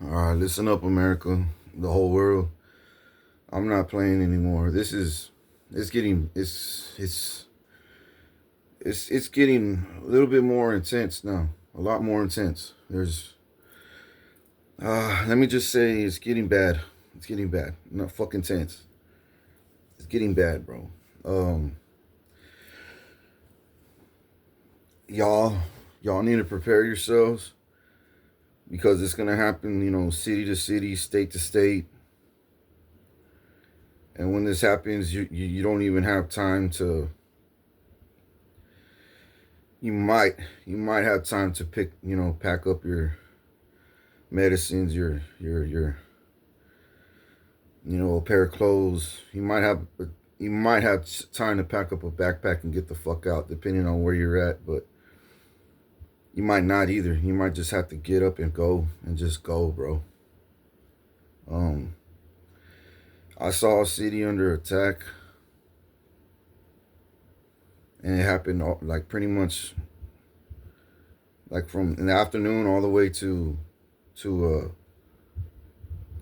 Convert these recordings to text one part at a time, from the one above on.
All right, listen up, America, the whole world. I'm not playing anymore. It's getting, it's getting a little bit more intense now. A lot more intense. Let me just say, it's getting bad. It's getting bad. Not fucking tense. It's getting bad, bro. Um, y'all, y'all need to prepare yourselves because it's gonna happen. City to city, state to state. And when this happens, you don't even have time to you might you might have time to pack up your medicines, your a pair of clothes. You might have time to pack up a backpack and get the fuck out, depending on where you're at. But you might not either. You might just have to get up and go and just go, bro. Um, I saw a city under attack, and it happened like pretty much like from in the afternoon all the way to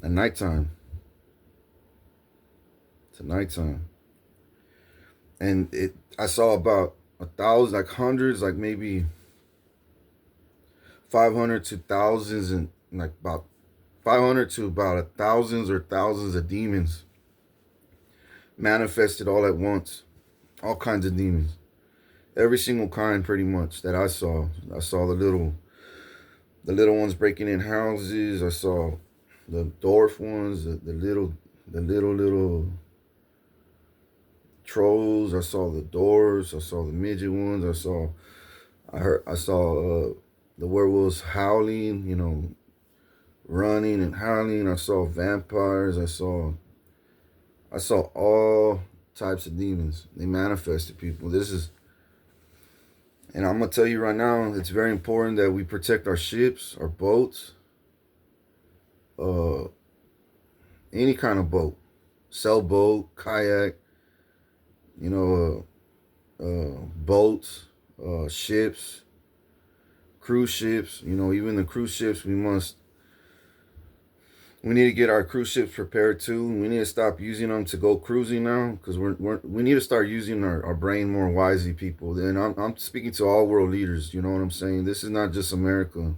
at nighttime. To nighttime, and I saw about 1,000, like hundreds, like maybe 500 to thousands, and like about 500 to about thousands or thousands of demons manifested all at once. All kinds of demons, every single kind, pretty much that I saw. I saw the little ones breaking in houses. I saw the dwarf ones, the little trolls. I saw the doors. I saw the midget ones. I saw the werewolves howling, running and howling. I saw vampires. I saw all types of demons. They manifested people. And I'm gonna tell you right now, it's very important that we protect our ships, our boats, uh, any kind of boat, sailboat, kayak, boats, ships, cruise ships. Even the cruise ships, we need to get our cruise ships prepared too. We need to stop using them to go cruising now, because we need to start using our brain more wisely, people. And I'm speaking to all world leaders. You know what I'm saying? This is not just America,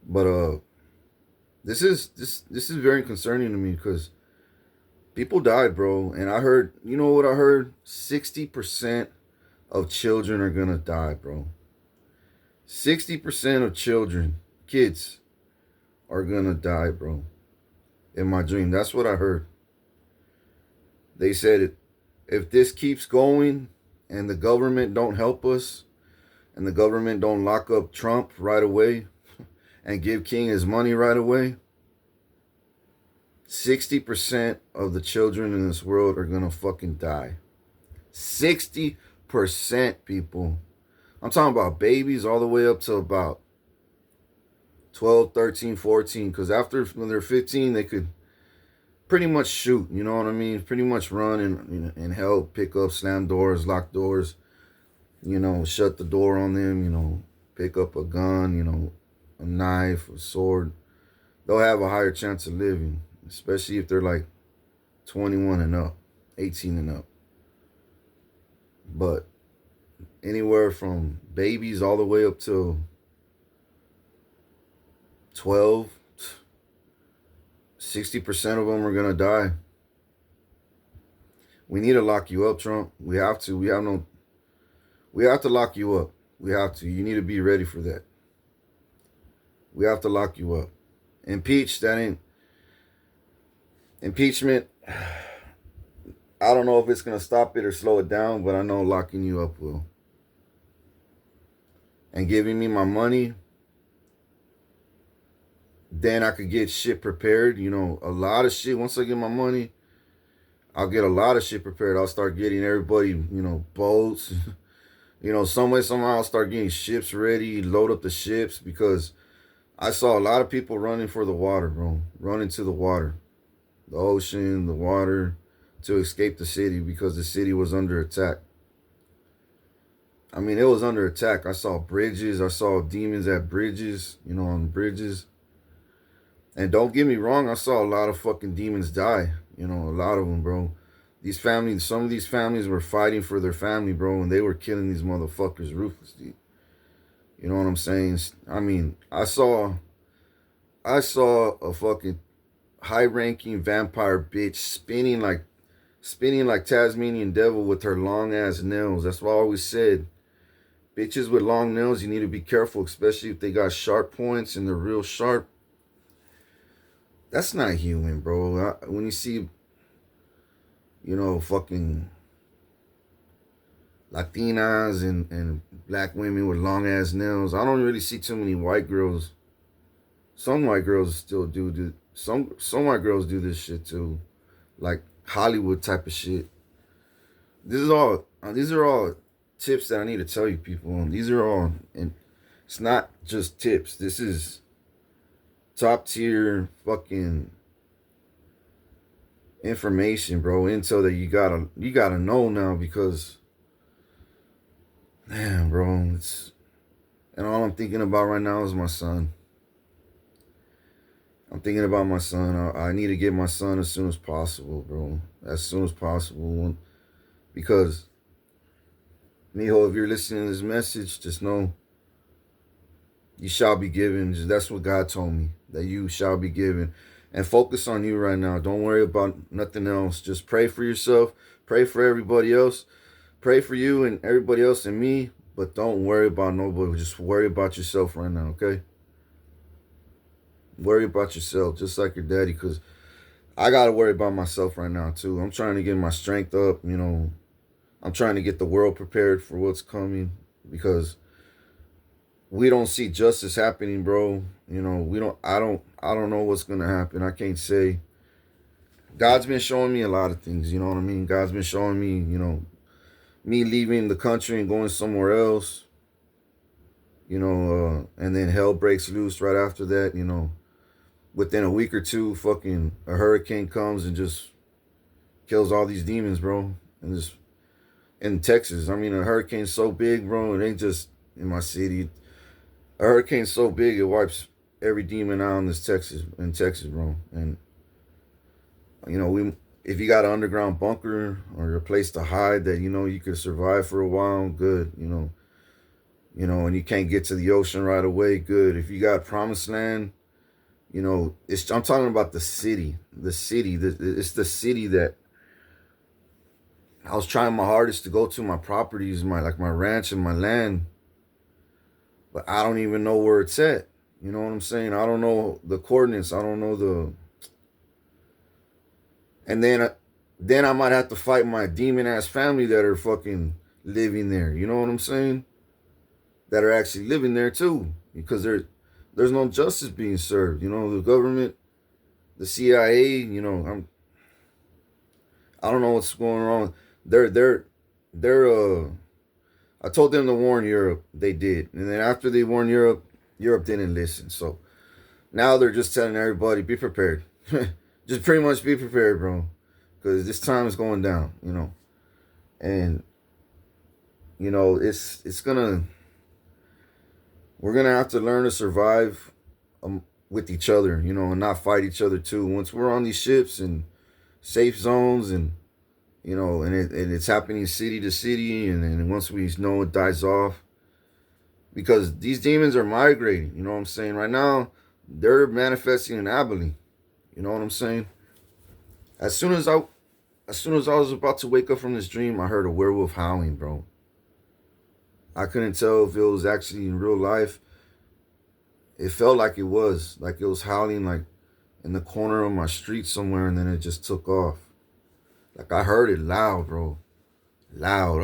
but this is very concerning to me because people died, bro. And I heard, you know what I heard? 60% of children are gonna die, bro. 60% of children, kids, are gonna die, bro. In my dream, that's what I heard. They said it. If this keeps going, and the government don't help us, and the government don't lock up Trump right away, and give King his money right away, 60% of the children in this world are gonna fucking die. 60%, people. I'm talking about babies all the way up to about 12, 13, 14. Because after, when they're 15, they could pretty much shoot. You know what I mean? Pretty much run and help, pick up, slam doors, lock doors, shut the door on them, pick up a gun, a knife, a sword. They'll have a higher chance of living, especially if they're like 21 and up, 18 and up. But anywhere from babies all the way up to 12, 60% of them are gonna die. We need to lock you up, Trump. We have to. We have to lock you up. We have to. You need to be ready for that. We have to lock you up. Impeachment. I don't know if it's gonna stop it or slow it down, but I know locking you up will. And giving me my money, then I could get shit prepared. A lot of shit. Once I get my money, I'll get a lot of shit prepared. I'll start getting everybody, boats. Some way, somehow I'll start getting ships ready, load up the ships, because I saw a lot of people running for the water, bro. Running to the water, the ocean, the water, to escape the city because the city was under attack. I mean, it was under attack. I saw bridges. I saw demons at bridges, on bridges. And don't get me wrong, I saw a lot of fucking demons die. You know, a lot of them, bro. These families, some of these families were fighting for their family, bro, and they were killing these motherfuckers ruthlessly. You know what I'm saying? I mean, I saw a fucking high-ranking vampire bitch spinning like Tasmanian devil with her long ass nails. That's why I always said, bitches with long nails, you need to be careful, especially if they got sharp points and they're real sharp. That's not human, bro. When you see, fucking Latinas and black women with long ass nails, I don't really see too many white girls. Some white girls still do some white girls do this shit too, like Hollywood type of shit. These are all tips that I need to tell you people. These are all, and it's not just tips. This is top tier fucking information, bro. Intel that you gotta know now, because man, bro, and all I'm thinking about right now is my son. I'm thinking about my son. I need to get my son as soon as possible, bro. As soon as possible, because Mijo, if you're listening to this message, just know you shall be given. That's what God told me, that you shall be given. And focus on you right now. Don't worry about nothing else. Just pray for yourself. Pray for everybody else. Pray for you and everybody else and me. But don't worry about nobody. Just worry about yourself right now, okay? Worry about yourself, just like your daddy, because I got to worry about myself right now, too. I'm trying to get my strength up, I'm trying to get the world prepared for what's coming, because we don't see justice happening, bro. I don't know what's going to happen. I can't say. God's been showing me a lot of things, you know what I mean? God's been showing me, me leaving the country and going somewhere else, and then hell breaks loose right after that, within a week or two, fucking a hurricane comes and just kills all these demons, bro. And just in Texas, I mean, a hurricane's so big, bro. It ain't just in my city. A hurricane's so big, it wipes every demon out in Texas, bro. And if you got an underground bunker or a place to hide that you could survive for a while, good. And you can't get to the ocean right away, good. If you got promised land, I'm talking about the city. It's the city that I was trying my hardest to go to. My properties, my ranch and my land, but I don't even know where it's at. You know what I'm saying? I don't know the coordinates. I don't know and then I might have to fight my demon ass family that are fucking living there. You know what I'm saying? That are actually living there too, because there's no justice being served. The government, the CIA. I don't know what's going on. They're I told them to warn Europe. They did. And then after they warned Europe, Europe didn't listen. So now they're just telling everybody, be prepared. Just pretty much be prepared, bro. Because this time is going down, And, it's gonna, we're gonna have to learn to survive with each other, and not fight each other too. Once we're on these ships and safe zones and and it's happening city to city, and then once we know it dies off, because these demons are migrating. You know what I'm saying? Right now, they're manifesting in Abilene. You know what I'm saying? As soon as I, as soon as I was about to wake up from this dream, I heard a werewolf howling, bro. I couldn't tell if it was actually in real life. It felt like it was howling like in the corner of my street somewhere, and then it just took off. Like I heard it loud, bro. Loud.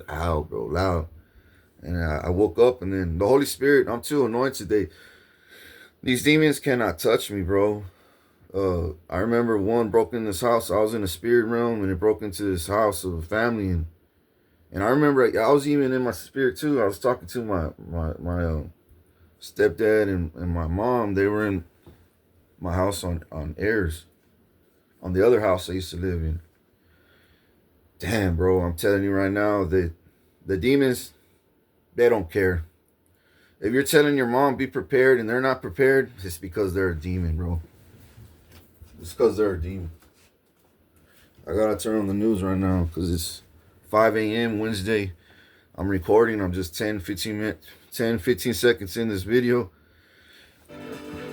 Loud, bro. Loud. And I woke up, and then the Holy Spirit, I'm too anointed today. These demons cannot touch me, bro. I remember one broke in this house. I was in the spirit realm, and it broke into this house of a family, and I remember I was even in my spirit too. I was talking to my stepdad and my mom. They were in my house on Ayers, on the other house I used to live in. Damn, bro, I'm telling you right now that the demons, They don't care. If you're telling your mom be prepared and they're not prepared, it's because they're a demon, bro. It's because they're a demon. I gotta turn on the news right now because it's 5 a.m. Wednesday. I'm recording. I'm just 10, 15 seconds in this video.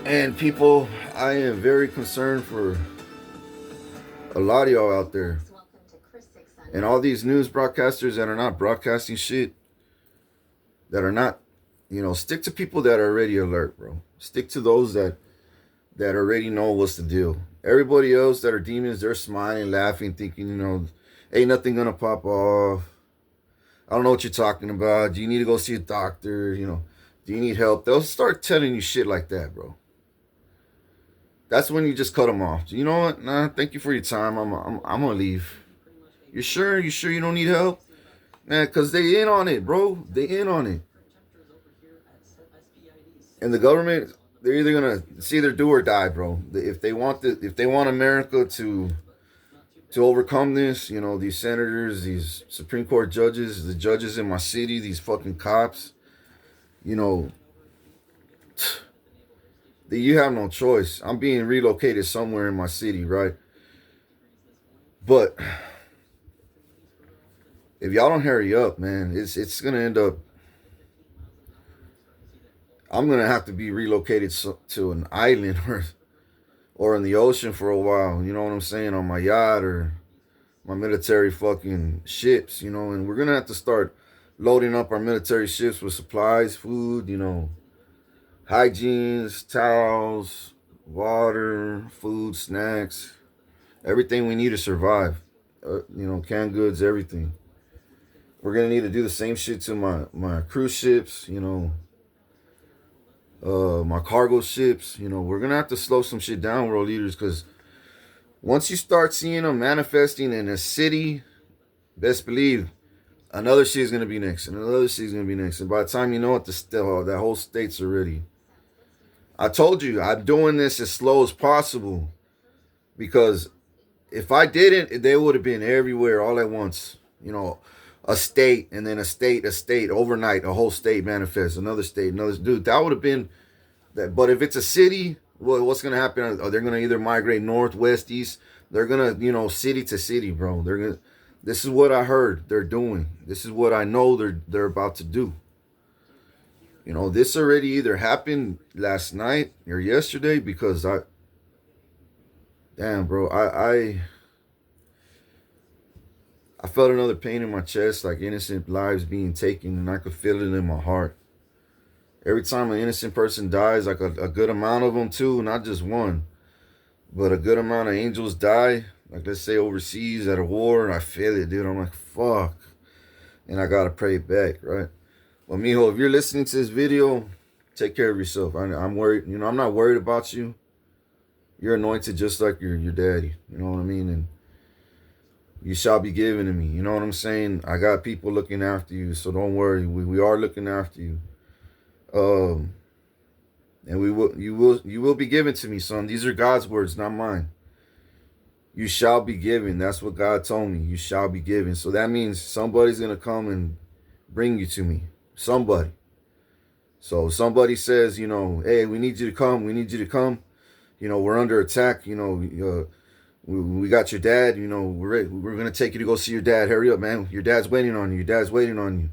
And people, I am very concerned for a lot of y'all out there. And all these news broadcasters that are not broadcasting shit, that are not, stick to people that are already alert, bro. Stick to those that already know what's the deal. Everybody else that are demons, they're smiling, laughing, thinking, ain't nothing gonna pop off. I don't know what you're talking about. Do you need to go see a doctor? Do you need help? They'll start telling you shit like that, bro. That's when you just cut them off. You know what? Nah, thank you for your time. I'm gonna leave. You sure? You sure you don't need help? Man, because they in on it, bro. They in on it. And the government, they're either gonna either do or die, bro. If they want America to overcome this, these senators, these Supreme Court judges, the judges in my city, these fucking cops, you have no choice. I'm being relocated somewhere in my city, right? But if y'all don't hurry up, man, it's gonna end up. I'm gonna have to be relocated to an island or in the ocean for a while. You know what I'm saying? On my yacht or my military fucking ships. And we're gonna have to start loading up our military ships with supplies, food. Hygienes, towels, water, food, snacks, everything we need to survive. Canned goods, everything. We're gonna need to do the same shit to my cruise ships. My cargo ships. We're gonna have to slow some shit down, world leaders, because once you start seeing them manifesting in a city, best believe another shit is gonna be next, and another shit is gonna be next, and by the time you know it, that whole state's already. I told you I'm doing this as slow as possible because if I didn't, they would have been everywhere all at once. A state and then a state overnight, a whole state manifests, another state, another dude. That would have been that. But if it's a city, well, what's gonna happen? They're gonna either migrate north, west, east. They're gonna, city to city, bro. They're gonna. This is what I heard they're doing. This is what I know they're about to do. This already either happened last night or yesterday because damn, bro, I felt another pain in my chest, like innocent lives being taken, and I could feel it in my heart. Every time an innocent person dies, like a good amount of them too, not just one, but a good amount of angels die, like let's say overseas at a war, and I feel it, dude. I'm like, fuck. And I gotta pray it back, right? Well, mijo, if you're listening to this video, take care of yourself. I'm worried. I'm not worried about you. You're anointed just like your daddy. You know what I mean? And you shall be given to me. You know what I'm saying? I got people looking after you, so don't worry. We are looking after you. And you will be given to me, son. These are God's words, not mine. You shall be given. That's what God told me. You shall be given. So that means somebody's gonna come and bring you to me. Somebody. So somebody says, hey, we need you to come. We need you to come. We're under attack. We got your dad. We're going to take you to go see your dad. Hurry up, man. Your dad's waiting on you. Your dad's waiting on you.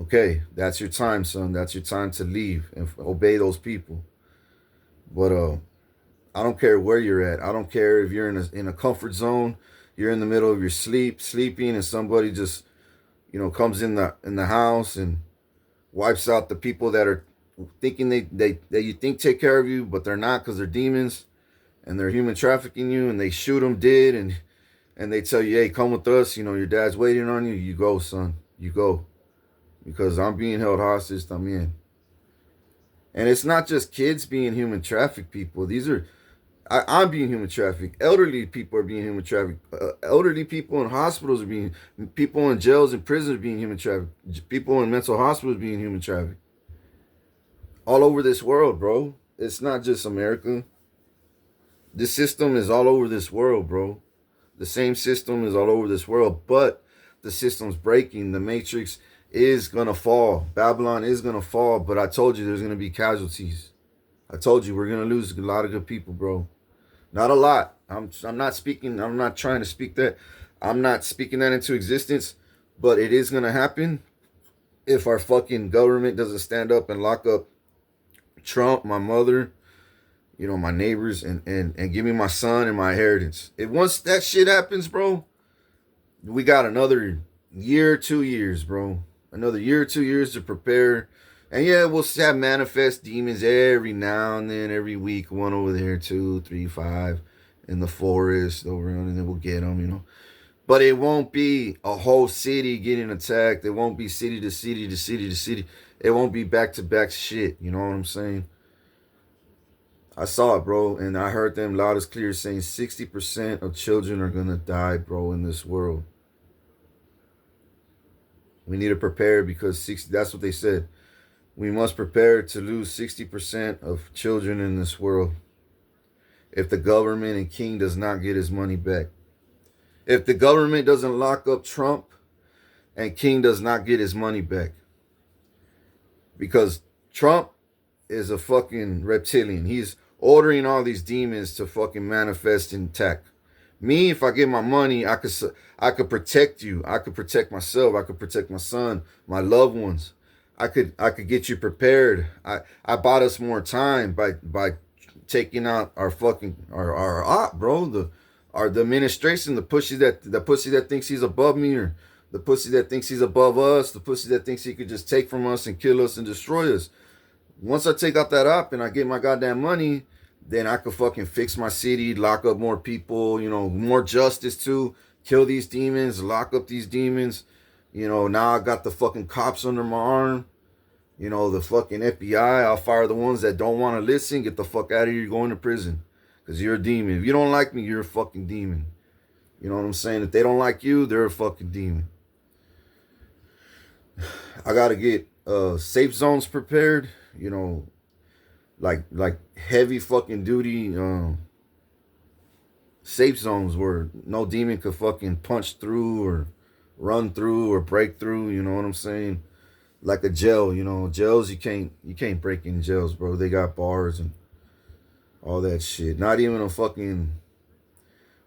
Okay, that's your time, son. That's your time to leave and obey those people. But I don't care where you're at. I don't care if you're in a comfort zone. You're in the middle of your sleeping, and somebody just comes in the house and wipes out the people that are thinking that you think take care of you, but they're not because they're demons and they're human trafficking you, and they shoot them dead, and they tell you, hey, come with us. Your dad's waiting on you. You go, son. You go, because I'm being held hostage también. And it's not just kids being human trafficked, people. I'm being human trafficked. Elderly people are being human trafficked. Elderly people in hospitals are being, people in jails and prisons are being human trafficked. People in mental hospitals are being human trafficked. All over this world, bro. It's not just America. This system is all over this world, bro. The same system is all over this world, but the system's breaking. The matrix is going to fall. Babylon is going to fall, but I told you there's going to be casualties. I told you we're going to lose a lot of good people, bro. Not a lot. I'm not speaking, I'm not trying to speak that. I'm not speaking that into existence, but it is going to happen if our fucking government doesn't stand up and lock up Trump, my mother, you know, my neighbors, and give me my son and my inheritance. If once that shit happens, bro, we got another year, 2 years, bro. Another year, 2 years to prepare. And yeah, we'll have manifest demons every now and then, every week. One over there, 2, 3, 5 in the forest over, and then we'll get them, you know. But it won't be a whole city getting attacked. It won't be city to city to city to city. It won't be back-to-back shit. You know what I'm saying? I saw it, bro, and I heard them loud as clear saying 60% of children are going to die, bro, in this world. We need to prepare because 60, that's what they said. We must prepare to lose 60% of children in this world if the government and king does not get his money back. If the government doesn't lock up Trump and king does not get his money back. Because Trump is a fucking reptilian. He's ordering all these demons to fucking manifest and attack. Me, if I get my money, I could protect you. I could protect myself. I could protect my son, my loved ones. I could get you prepared. I bought us more time by taking out our fucking our op, bro. The administration, the pussy that thinks he's above me, or the pussy that thinks he's above us, the pussy that thinks he could just take from us and kill us and destroy us. Once I take out that op and I get my goddamn money, then I could fucking fix my city, lock up more people, you know, more justice too, kill these demons, lock up these demons. You know, now I got the fucking cops under my arm. You know, the fucking FBI, I'll fire the ones that don't want to listen. Get the fuck out of here, you're going to prison. Because you're a demon. If you don't like me, you're a fucking demon. You know what I'm saying? If they don't like you, they're a fucking demon. I got to get safe zones prepared, you know, like heavy fucking duty safe zones where no demon could fucking punch through or run through or break through, you know what I'm saying? Like a jail, you know, jails you can't break in jails, bro. They got bars and all that shit. Not even a fucking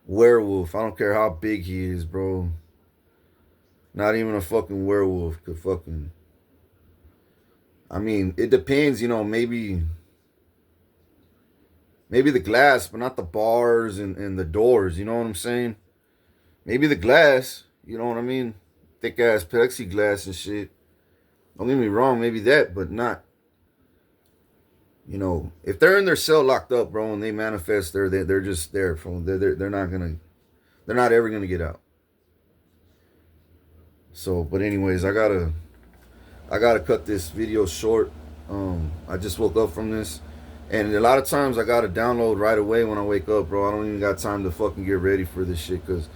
werewolf. I don't care how big he is, bro. Not even a fucking werewolf could fucking... I mean, it depends, you know, maybe the glass, but not the bars and the doors, you know what I'm saying? Maybe the glass, you know what I mean? Thick ass plexiglass and shit. Don't get me wrong, maybe that, but not. You know, if they're in their cell locked up, bro, and they manifest, they're just there. They're not ever gonna get out. So, but anyways, I gotta cut this video short. I just woke up from this, and a lot of times I gotta download right away when I wake up, bro. I don't even got time to fucking get ready for this shit, because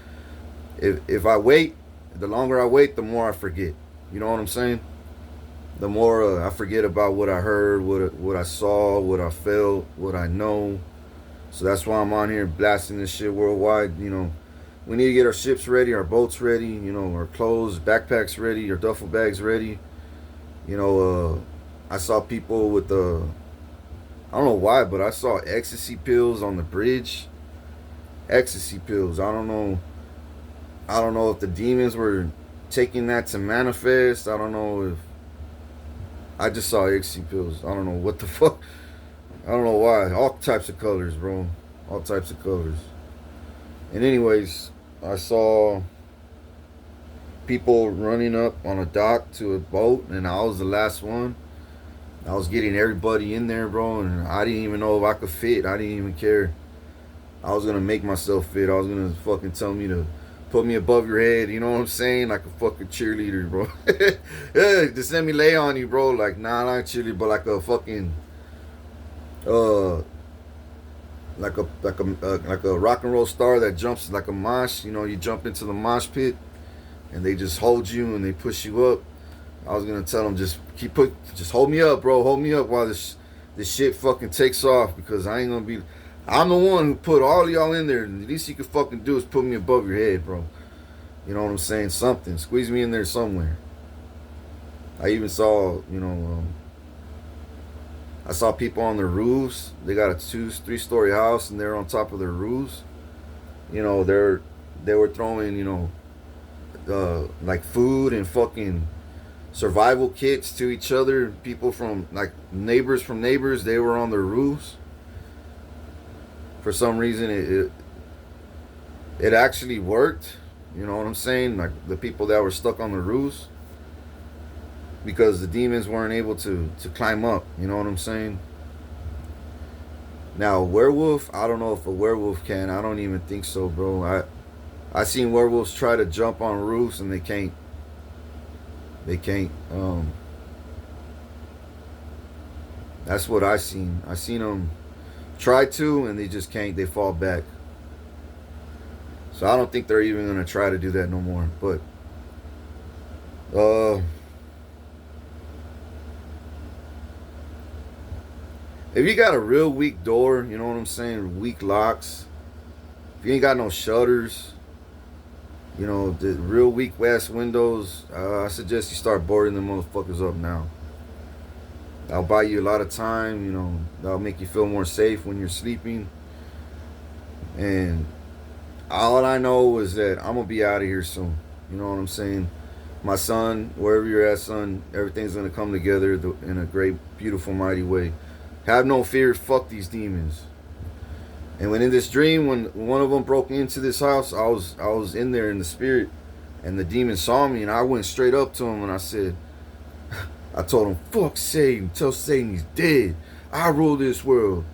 if I wait, the longer I wait, the more I forget. You know what I'm saying? The more I forget about what I heard, what I saw, what I felt, what I know. So that's why I'm on here blasting this shit worldwide. You know, we need to get our ships ready, our boats ready, you know, our clothes, backpacks ready, our duffel bags ready. You know, I saw people with I don't know why, but I saw ecstasy pills on the bridge. Ecstasy pills. I don't know if the demons were taking that to manifest. I don't know if... I just saw ecstasy pills. I don't know what the fuck. I don't know why. All types of colors, bro. All types of colors. And anyways, I saw people running up on a dock to a boat, and I was the last one. I was getting everybody in there, bro, and I didn't even know if I could fit. I didn't even care. I was gonna make myself fit. I was gonna fucking tell me to put me above your head, you know what I'm saying? Like a fucking cheerleader, bro. Yeah, just let me lay on you, bro. Like, nah, not a cheerleader, but like a fucking, like a rock and roll star that jumps like a mosh. You know, you jump into the mosh pit, and they just hold you and they push you up. I was gonna tell them just hold me up, bro. Hold me up while this shit fucking takes off, because I ain't gonna be... I'm the one who put all y'all in there. The least you can fucking do is put me above your head, bro. You know what I'm saying? Something. Squeeze me in there somewhere. I even saw, I saw people on their roofs. They got a 2, 3 story house, and they're on top of their roofs. They were throwing, like food and fucking survival kits to each other. People from like neighbors, they were on their roofs. For some reason, it actually worked. You know what I'm saying? Like the people that were stuck on the roofs, because the demons weren't able to climb up. You know what I'm saying? Now, a werewolf, I don't know if a werewolf can. I don't even think so, bro. I seen werewolves try to jump on roofs and they can't. They can't. That's what I seen. I seen them try to, and they just can't. They fall back. So I don't think they're even gonna try to do that no more. But if you got a real weak door, you know what I'm saying, weak locks. If you ain't got no shutters, the real weak ass windows, I suggest you start boarding them motherfuckers up now. That'll buy you a lot of time, that'll make you feel more safe when you're sleeping. And all I know is that I'm gonna be out of here soon. You know what I'm saying? My son, wherever you're at, son, everything's gonna come together in a great, beautiful, mighty way. Have no fear, fuck these demons. And when in this dream, when one of them broke into this house, I was in there in the spirit, and the demon saw me, and I went straight up to him and I said, I told him, fuck Satan, tell Satan he's dead. I rule this world.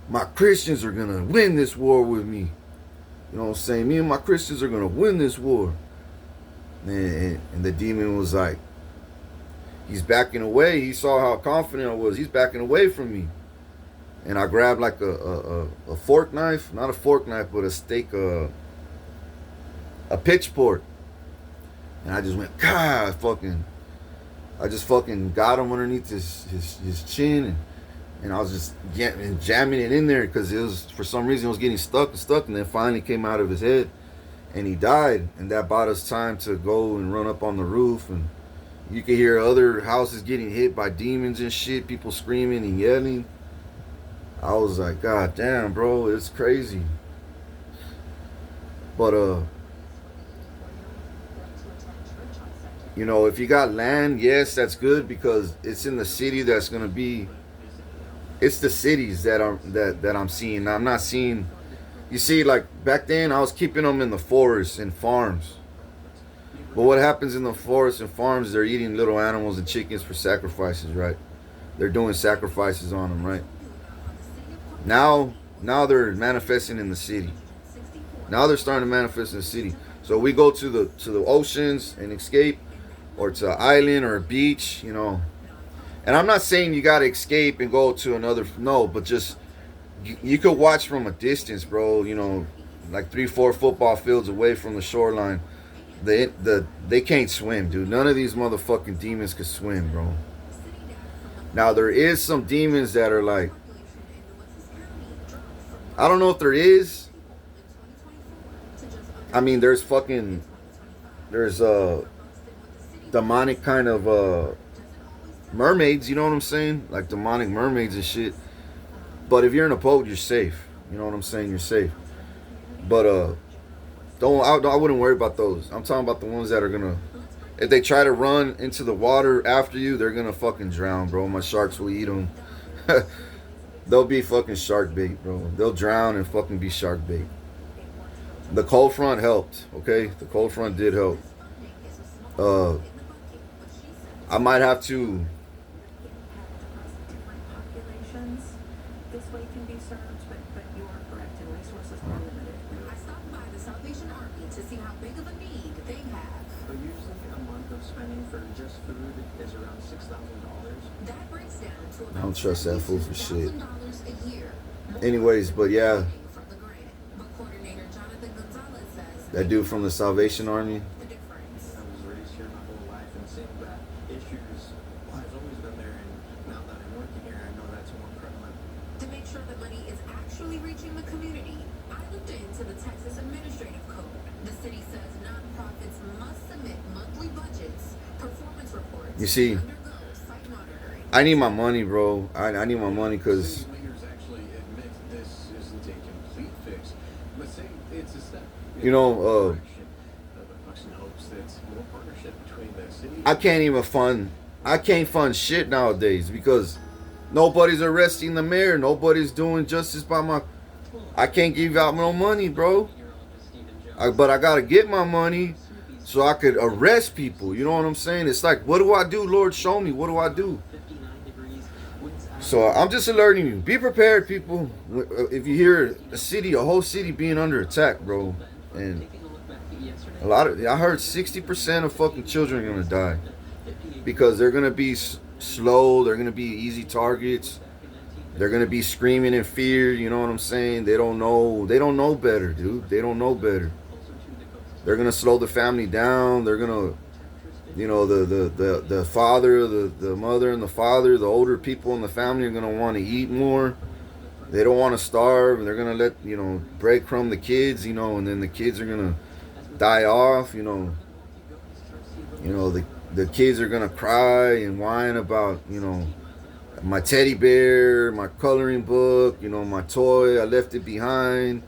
My Christians are gonna win this war with me. You know what I'm saying? Me and my Christians are gonna win this war. And the demon was like, he's backing away. He saw how confident I was. He's backing away from me. And I grabbed like a fork knife, not a fork knife, but a steak, a pitchfork. And I just went, God, I just fucking got him underneath his chin, and I was just jamming it in there, because it was, for some reason, it was getting stuck, and then finally came out of his head, and he died. And that bought us time to go and run up on the roof, and you could hear other houses getting hit by demons and shit, people screaming and yelling. I was like, God damn, bro, it's crazy. But if you got land, yes, that's good, because it's in the city that's gonna be. It's the cities that I'm seeing. I'm not seeing. You see, like back then, I was keeping them in the forests and farms. But what happens in the forests and farms? They're eating little animals and chickens for sacrifices, right? They're doing sacrifices on them, right? Now they're manifesting in the city. Now they're starting to manifest in the city. So we go to the oceans and escape, or to an island or a beach, And I'm not saying you gotta escape and go to another. No, but just you could watch from a distance, bro. Like 3-4 football fields away from the shoreline. They can't swim, dude. None of these motherfucking demons can swim, bro. Now there is some demons that are like, I don't know if there is. I mean, there's demonic kind of mermaids, you know what I'm saying? Like demonic mermaids and shit. But if you're in a boat, you're safe. You know what I'm saying? You're safe. But I wouldn't worry about those. I'm talking about the ones that are gonna, if they try to run into the water after you, they're gonna fucking drown, bro. My sharks will eat them. They'll be fucking shark bait, bro. They'll drown and fucking be shark bait. The cold front helped, okay? The cold front did help. I might have to. I stopped by the Salvation Army to see how big of a need they have. But usually a month of spending for just food is around $6,000. That breaks down to about I don't trust that fool for shit. $7,000 a year. Anyways, but yeah. From the grant. But coordinator Jonathan Gonzalez says That dude from the Salvation Army. the difference. I was raised here my whole life, and seeing that issues, well, I've always been there, and now that I'm working here, I know that's more prevalent. To make sure the money is actually reaching the community, I looked into the Texas Administrative Code. The city says nonprofits must submit monthly budgets, performance reports, You see, and undergo site monitoring. I need my money, bro. I need my money because, City leaders actually admit this isn't a complete fix, but say it's a step. you know, The Bucks in hopes that more partnership between the city. I can't fund shit nowadays because nobody's arresting the mayor. Nobody's doing justice by my. I can't give out no money, bro. But I gotta get my money so I could arrest people. You know what I'm saying? It's like, what do I do, Lord? Show me. What do I do? So I'm just alerting you. Be prepared, people. If you hear a whole city being under attack, bro, and I heard 60% of fucking children are gonna die because they're gonna be slow. They're gonna be easy targets. They're gonna be screaming in fear. You know what I'm saying? They don't know. They don't know better, dude. They don't know better. They're gonna slow the family down. They're gonna, the father, the mother, and the father, the older people in the family are gonna want to eat more. They don't want to starve. They're gonna let breadcrumb the kids, and then the kids are gonna die off. The kids are gonna cry and whine about my teddy bear, my coloring book, my toy. I left it behind.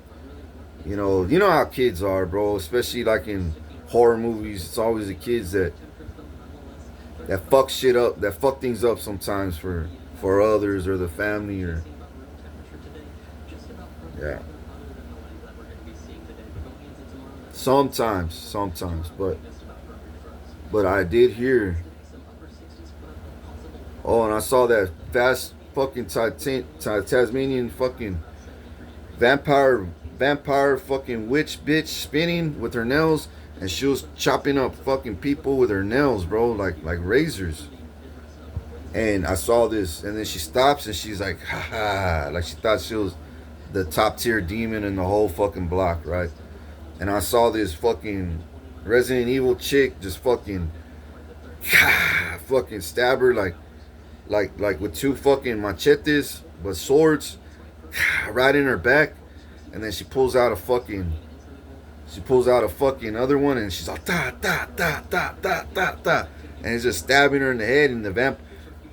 You know how kids are, bro. Especially like in horror movies, it's always the kids that fuck shit up, that fuck things up sometimes for others or the family or yeah. Sometimes, but I did hear. Oh, and I saw that fast fucking Tasmanian fucking vampire fucking witch bitch spinning with her nails, and she was chopping up fucking people with her nails, bro, like razors. And I saw this, and then she stops and she's like, ha, like she thought she was the top tier demon in the whole fucking block, right? And I saw this fucking Resident Evil chick just fucking fucking stab her like with two fucking machetes, but swords, right in her back. And then she pulls out a fucking other one, and she's like da da da da da da da, and it's just stabbing her in the head. And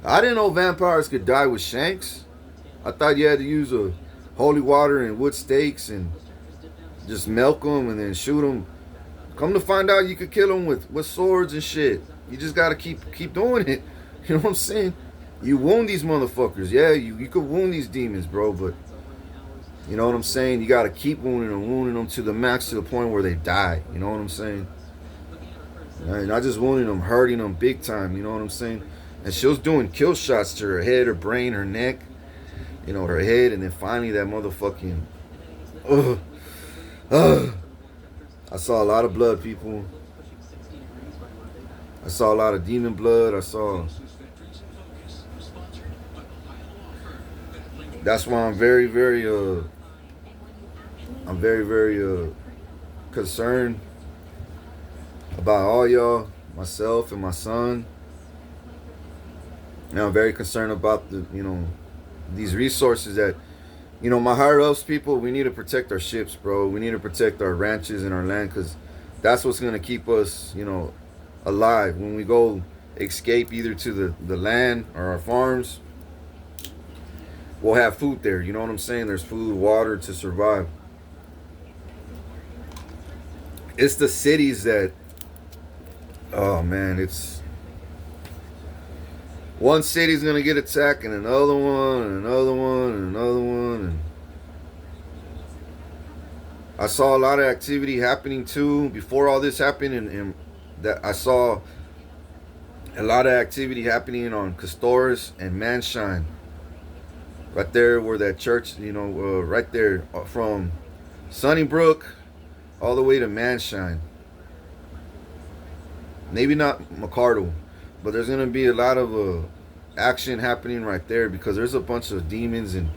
I didn't know vampires could die with shanks. I thought you had to use a holy water and wood stakes and just milk them and then shoot them. Come to find out, you could kill them with swords and shit. You just gotta keep doing it. You know what I'm saying? You wound these motherfuckers. Yeah, you could wound these demons, bro, but you know what I'm saying? You gotta keep wounding them to the max, to the point where they die. You know what I'm saying? And not just wounding them, hurting them big time. You know what I'm saying? And she was doing kill shots to her head, her brain, her neck, her head, and then finally that motherfucking. I saw a lot of blood, people. I saw a lot of demon blood. That's why I'm very, very, concerned about all y'all, myself and my son. And I'm very concerned about these resources that, my higher ups people, we need to protect our ships, bro. We need to protect our ranches and our land, because that's what's going to keep us, alive. When we go escape either to the land or our farms, we'll have food there. You know what I'm saying? There's food, water to survive. It's the cities that, oh man, it's one city's gonna get attacked, and another one, and another one, and another one, and I saw a lot of activity happening too before all this happened, and that I saw a lot of activity happening on Castores and Manshine, right there where that church, right there from Sunnybrook all the way to Manshine. Maybe not McCardle, but there's gonna be a lot of action happening right there, because there's a bunch of demons and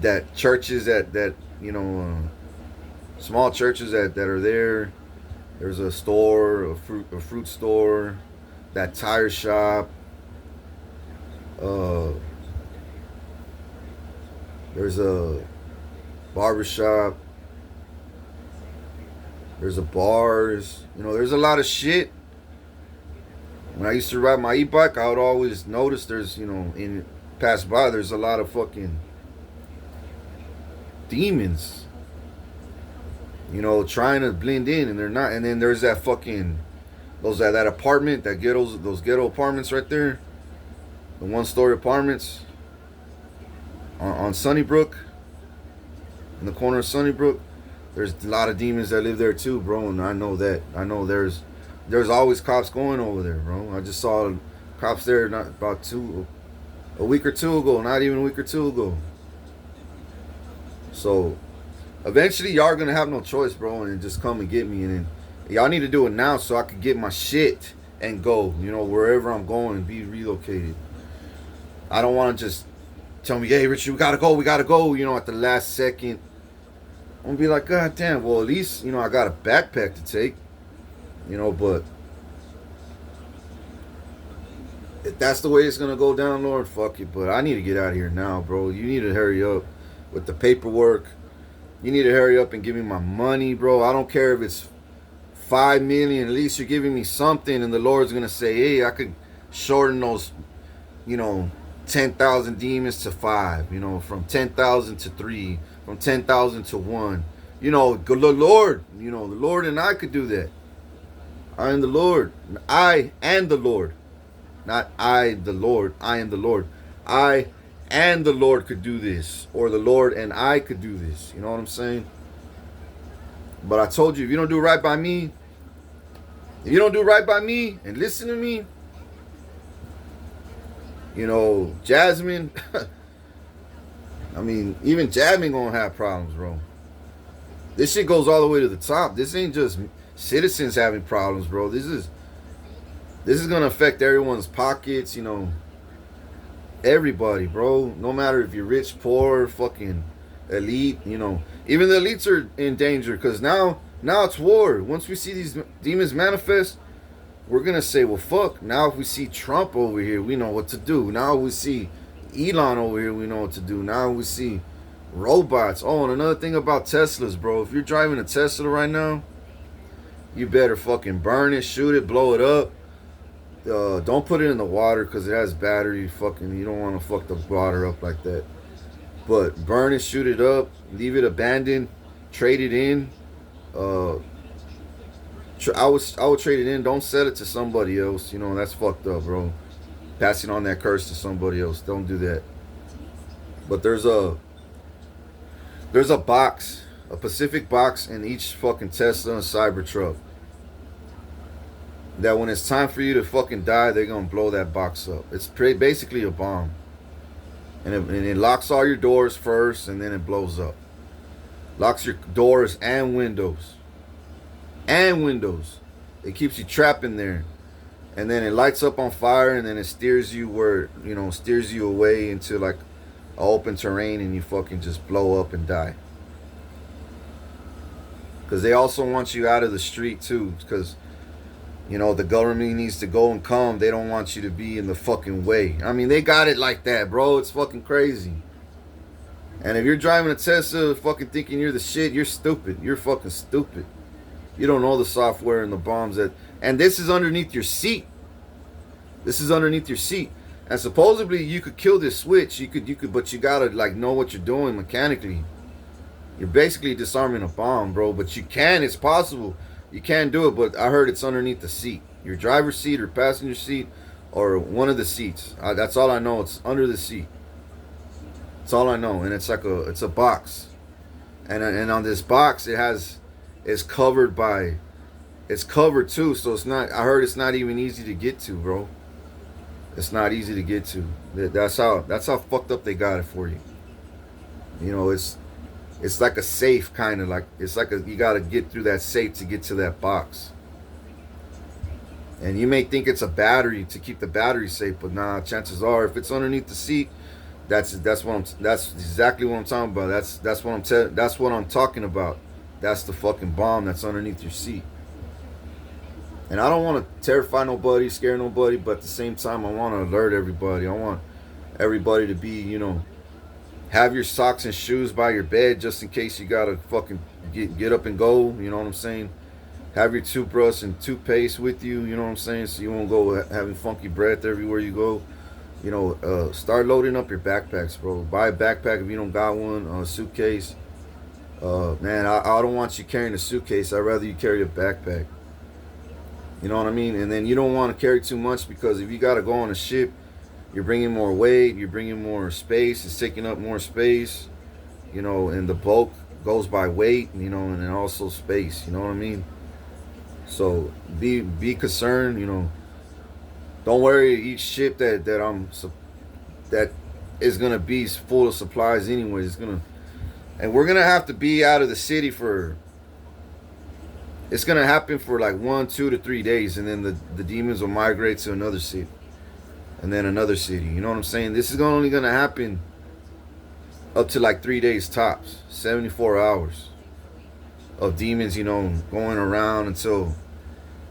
that churches that small churches that are there. There's a store, a fruit store, that tire shop. There's a barber shop. There's a bars. You know, there's a lot of shit. When I used to ride my e-bike, I would always notice there's, you know, in pass by, there's a lot of fucking demons, you know, trying to blend in, and they're not. And then there's that fucking that apartment, those ghetto apartments right there, the 1-story apartments on Sunnybrook, in the corner of Sunnybrook. There's a lot of demons that live there too, bro, and I know that. I know there's always cops going over there, bro. I just saw cops there not about a week or two ago, not even a week or two ago. So eventually y'all are gonna have no choice, bro, and just come and get me, and then y'all need to do it now so I could get my shit and go, you know, wherever I'm going and be relocated. I don't want to just tell me, hey, Richard, we gotta go, you know, at the last second. I'm gonna be like, God damn, well, at least, you know, I got a backpack to take, you know, but if that's the way it's gonna go down, Lord, fuck it. But I need to get out of here now, bro. You need to hurry up with the paperwork. You need to hurry up and give me my money, bro. I don't care if it's 5 million. At least you're giving me something, and the Lord's gonna say, hey, I could shorten those, you know, 10,000 demons to 5. You know, from 10,000 to 3, from 10,000 to 1. You know, the Lord. You know, the Lord and I could do that. I am the Lord. I and the Lord. Not I, the Lord. I am the Lord. I and the Lord could do this. Or the Lord and I could do this. You know what I'm saying? But I told you, if you don't do right by me, and listen to me, you know, Jasmine, I mean, even Jasmine gonna have problems, bro. This shit goes all the way to the top. This ain't just citizens having problems, bro. This is gonna affect everyone's pockets, you know. Everybody, bro. No matter if you're rich, poor, fucking elite, you know. Even the elites are in danger, because now it's war. Once we see these demons manifest, we're gonna say, well, fuck. Now if we see Trump over here, we know what to do. Now we see Elon over here, we know what to do. Now we see robots. Oh, and another thing about Teslas, bro. If you're driving a Tesla right now, you better fucking burn it, shoot it, blow it up. Don't put it in the water because it has battery. Fucking, you don't want to fuck the water up like that. But burn it, shoot it up, leave it abandoned, trade it in. I would trade it in. Don't sell it to somebody else. You know, that's fucked up, bro. Passing on that curse to somebody else. Don't do that. But there's a box, a Pacific box in each fucking Tesla and Cybertruck. That when it's time for you to fucking die, they're gonna blow that box up. It's basically a bomb. And it locks all your doors first, and then it blows up. Locks your doors and windows. It keeps you trapped in there. And then it lights up on fire, and then it steers you away into like open terrain, and you fucking just blow up and die. Because they also want you out of the street too, because, you know, the government needs to go and come. They don't want you to be in the fucking way. I mean, they got it like that, bro. It's fucking crazy. And if you're driving a Tesla fucking thinking you're the shit, you're stupid. You're fucking stupid. You don't know the software and the bombs that... And this is underneath your seat. And supposedly you could kill this switch. You could, but you gotta like know what you're doing mechanically. You're basically disarming a bomb, bro. But you can. It's possible. You can do it, but I heard it's underneath the seat. Your driver's seat or passenger seat or one of the seats. That's all I know. It's under the seat. That's all I know. And it's like it's a box. And on this box, it's covered too. So it's not, I heard it's not even easy to get to, bro. It's not easy to get to. That's how fucked up they got it for you. You know, it's like a safe, kind of like, it's like you got to get through that safe to get to that box. And you may think it's a battery to keep the battery safe, but nah, chances are if it's underneath the seat, that's exactly what I'm talking about. That's what I'm talking about. That's the fucking bomb that's underneath your seat. And I don't want to terrify nobody, scare nobody, but at the same time I want to alert everybody. I want everybody to be, you know, have your socks and shoes by your bed just in case you gotta fucking get up and go. You know what I'm saying? Have your toothbrush and toothpaste with you. You know what I'm saying? So you won't go having funky breath everywhere you go. Start loading up your backpacks, bro. Buy a backpack if you don't got one. A suitcase. Man, I don't want you carrying a suitcase. I'd rather you carry a backpack. You know what I mean? And then you don't want to carry too much, because if you got to go on a ship, you're bringing more weight, you're bringing more space, it's taking up more space, and the bulk goes by weight, and then also space, you know what I mean? So be concerned, Don't worry, each ship that is gonna be full of supplies anyway. And we're gonna have to be out of the city for. It's gonna happen for like 1, 2 to 3 days, and then the demons will migrate to another city, and then another city. You know what I'm saying? This is only gonna happen up to like 3 days tops, 74 hours of demons, going around until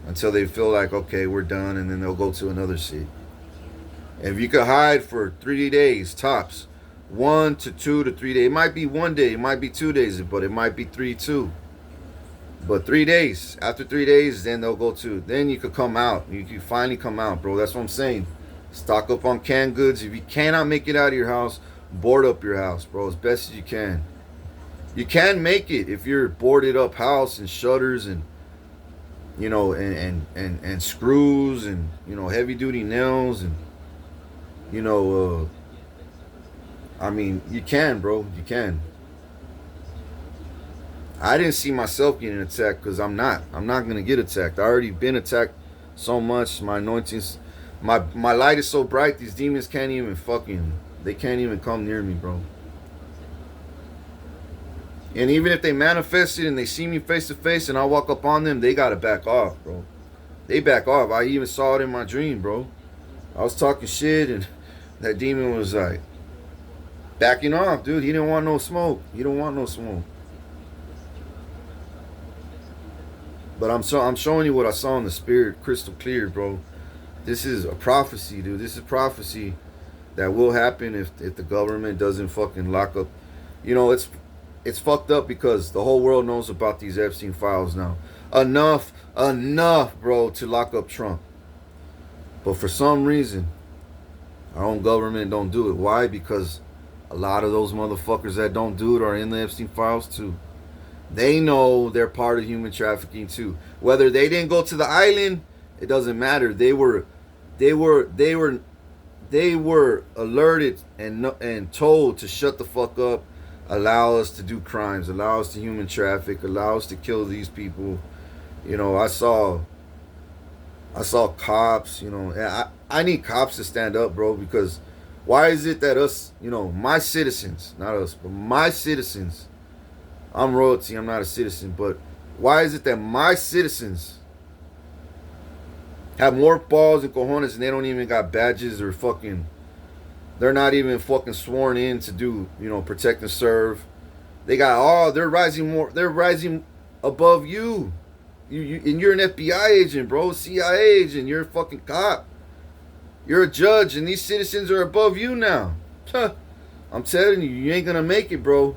they feel like, okay, we're done, and then they'll go to another city. And if you could hide for 3 days tops, 1 to 2 to 3 days, it might be 1 day, it might be 2 days, but it might be 3 too. But 3 days, after 3 days, then then you could come out. You can finally come out, bro. That's what I'm saying. Stock up on canned goods. If you cannot make it out of your house, board up your house, bro, as best as you can. You can make it if you're boarded up house and shutters and and screws and heavy duty nails and I mean, you can, bro. You can. I didn't see myself getting attacked, because I'm not gonna get attacked. I already been attacked so much. My anointings, my light is so bright. These demons can't even they can't even come near me, bro. And even if they manifest it and they see me face to face and I walk up on them, they gotta back off, bro. They back off. I even saw it in my dream, bro. I was talking shit and that demon was like backing off, dude. He didn't want no smoke. He don't want no smoke. But I'm showing you what I saw in the spirit, crystal clear, bro. This is a prophecy, dude. This is prophecy that will happen if the government doesn't fucking lock up. It's fucked up, because the whole world knows about these Epstein files now. Enough, bro, to lock up Trump. But for some reason, our own government don't do it. Why? Because a lot of those motherfuckers that don't do it are in the Epstein files too. They know they're part of human trafficking too. Whether they didn't go to the island, it doesn't matter. They were alerted and told to shut the fuck up, allow us to do crimes, allow us to human traffic, allow us to kill these people. I saw cops. I need cops to stand up, bro, because why is it that us, my citizens, not us, but my citizens, I'm royalty, I'm not a citizen, but why is it that my citizens have more balls and cojones and they don't even got badges or they're not even fucking sworn in to do, protect and serve. They're rising above you. And you're an FBI agent, bro, CIA agent, you're a fucking cop. You're a judge, and these citizens are above you now. I'm telling you, you ain't gonna make it, bro.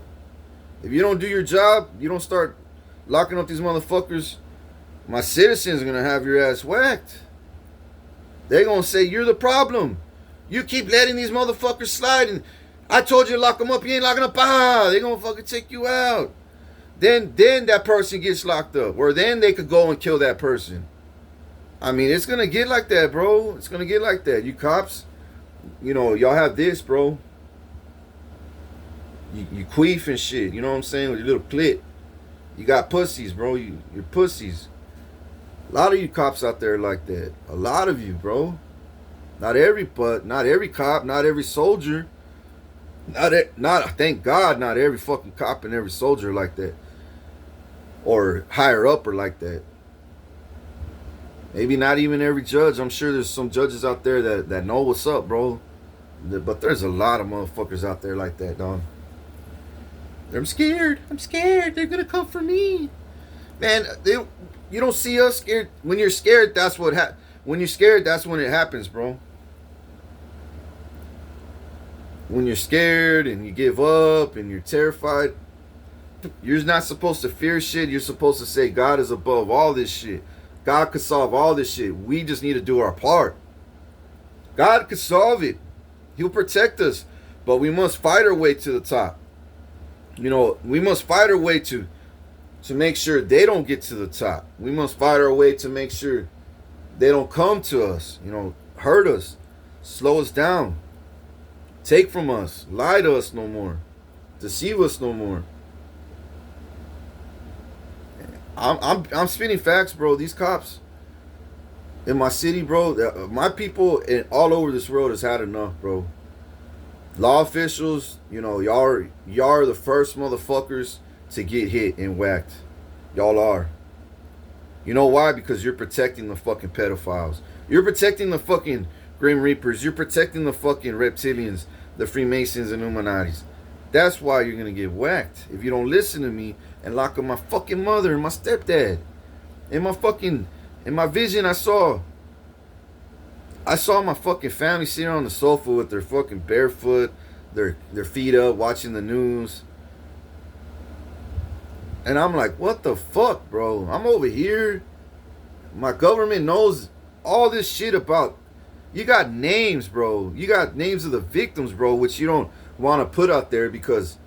If you don't do your job, you don't start locking up these motherfuckers, my citizens are gonna have your ass whacked. They're gonna say you're the problem. You keep letting these motherfuckers slide, and I told you to lock them up. You ain't locking up. They're gonna fucking take you out. Then that person gets locked up, or then they could go and kill that person. I mean, it's gonna get like that, bro. It's gonna get like that. You cops, y'all have this, bro. You queef and shit. You know what I'm saying? With your little clit. You got pussies, bro. You're pussies. A lot of you cops out there like that. A lot of you, bro. Not every cop, not every soldier. Thank God, not every fucking cop and every soldier like that. Or higher up or like that. Maybe not even every judge. I'm sure there's some judges out there that know what's up, bro. But there's a lot of motherfuckers out there like that, dog. I'm scared. They're gonna come for me. Man, you don't see us scared. When you're scared, that's what when you're scared, that's when it happens, bro. When you're scared and you give up and you're terrified, You're not supposed to fear shit. You're supposed to say God is above all this shit. God could solve all this shit. We just need to do our part. God could solve it. He'll protect us. But we must fight our way to the top. You know, we must fight our way to make sure they don't get to the top. We must fight our way to make sure they don't come to us, you know, hurt us, slow us down, take from us, lie to us no more, deceive us no more. I'm spitting facts, bro. These cops in my city, bro, my people all over this world has had enough, bro. Law officials, you know, y'all are the first motherfuckers to get hit and whacked. Y'all are. You know why? Because you're protecting the fucking pedophiles. You're protecting the fucking Grim Reapers. You're protecting the fucking reptilians, the Freemasons and Illuminatis. That's why you're gonna get whacked if you don't listen to me and lock up my fucking mother and my stepdad. In my vision, I saw my fucking family sitting on the sofa with their fucking barefoot, their feet up, watching the news. And I'm like, what the fuck, bro? I'm over here. My government knows all this shit about. You got names, bro. You got names of the victims, bro, which you don't want to put out there because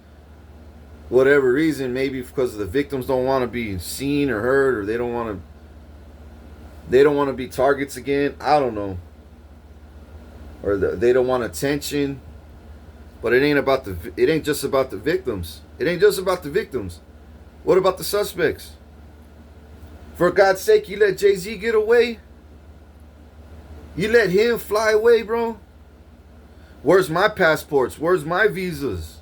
whatever reason, maybe because the victims don't want to be seen or heard, or they don't want to be targets again. I don't know. Or they don't want attention. But it ain't just about the victims. It ain't just about the victims. What about the suspects? For God's sake, you let Jay-Z get away? You let him fly away, bro? Where's my passports? Where's my visas?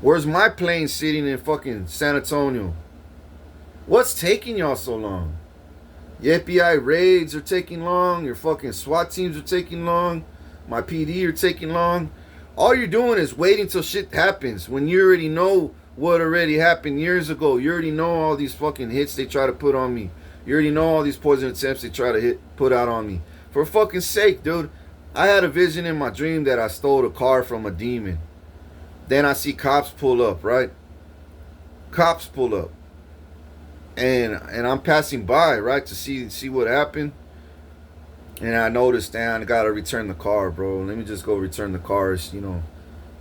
Where's my plane sitting in fucking San Antonio? What's taking y'all so long? Your FBI raids are taking long. Your fucking SWAT teams are taking long. My PD are taking long. All you're doing is waiting till shit happens when you already know what already happened years ago. You already know all these fucking hits they try to put on me. You already know all these poison attempts they try to put out on me. For fucking sake, dude. I had a vision in my dream that I stole a car from a demon. Then I see cops pull up, right? Cops pull up. And I'm passing by, right, to see what happened. And I noticed, damn, I gotta return the car, bro. Let me just go return the cars, you know.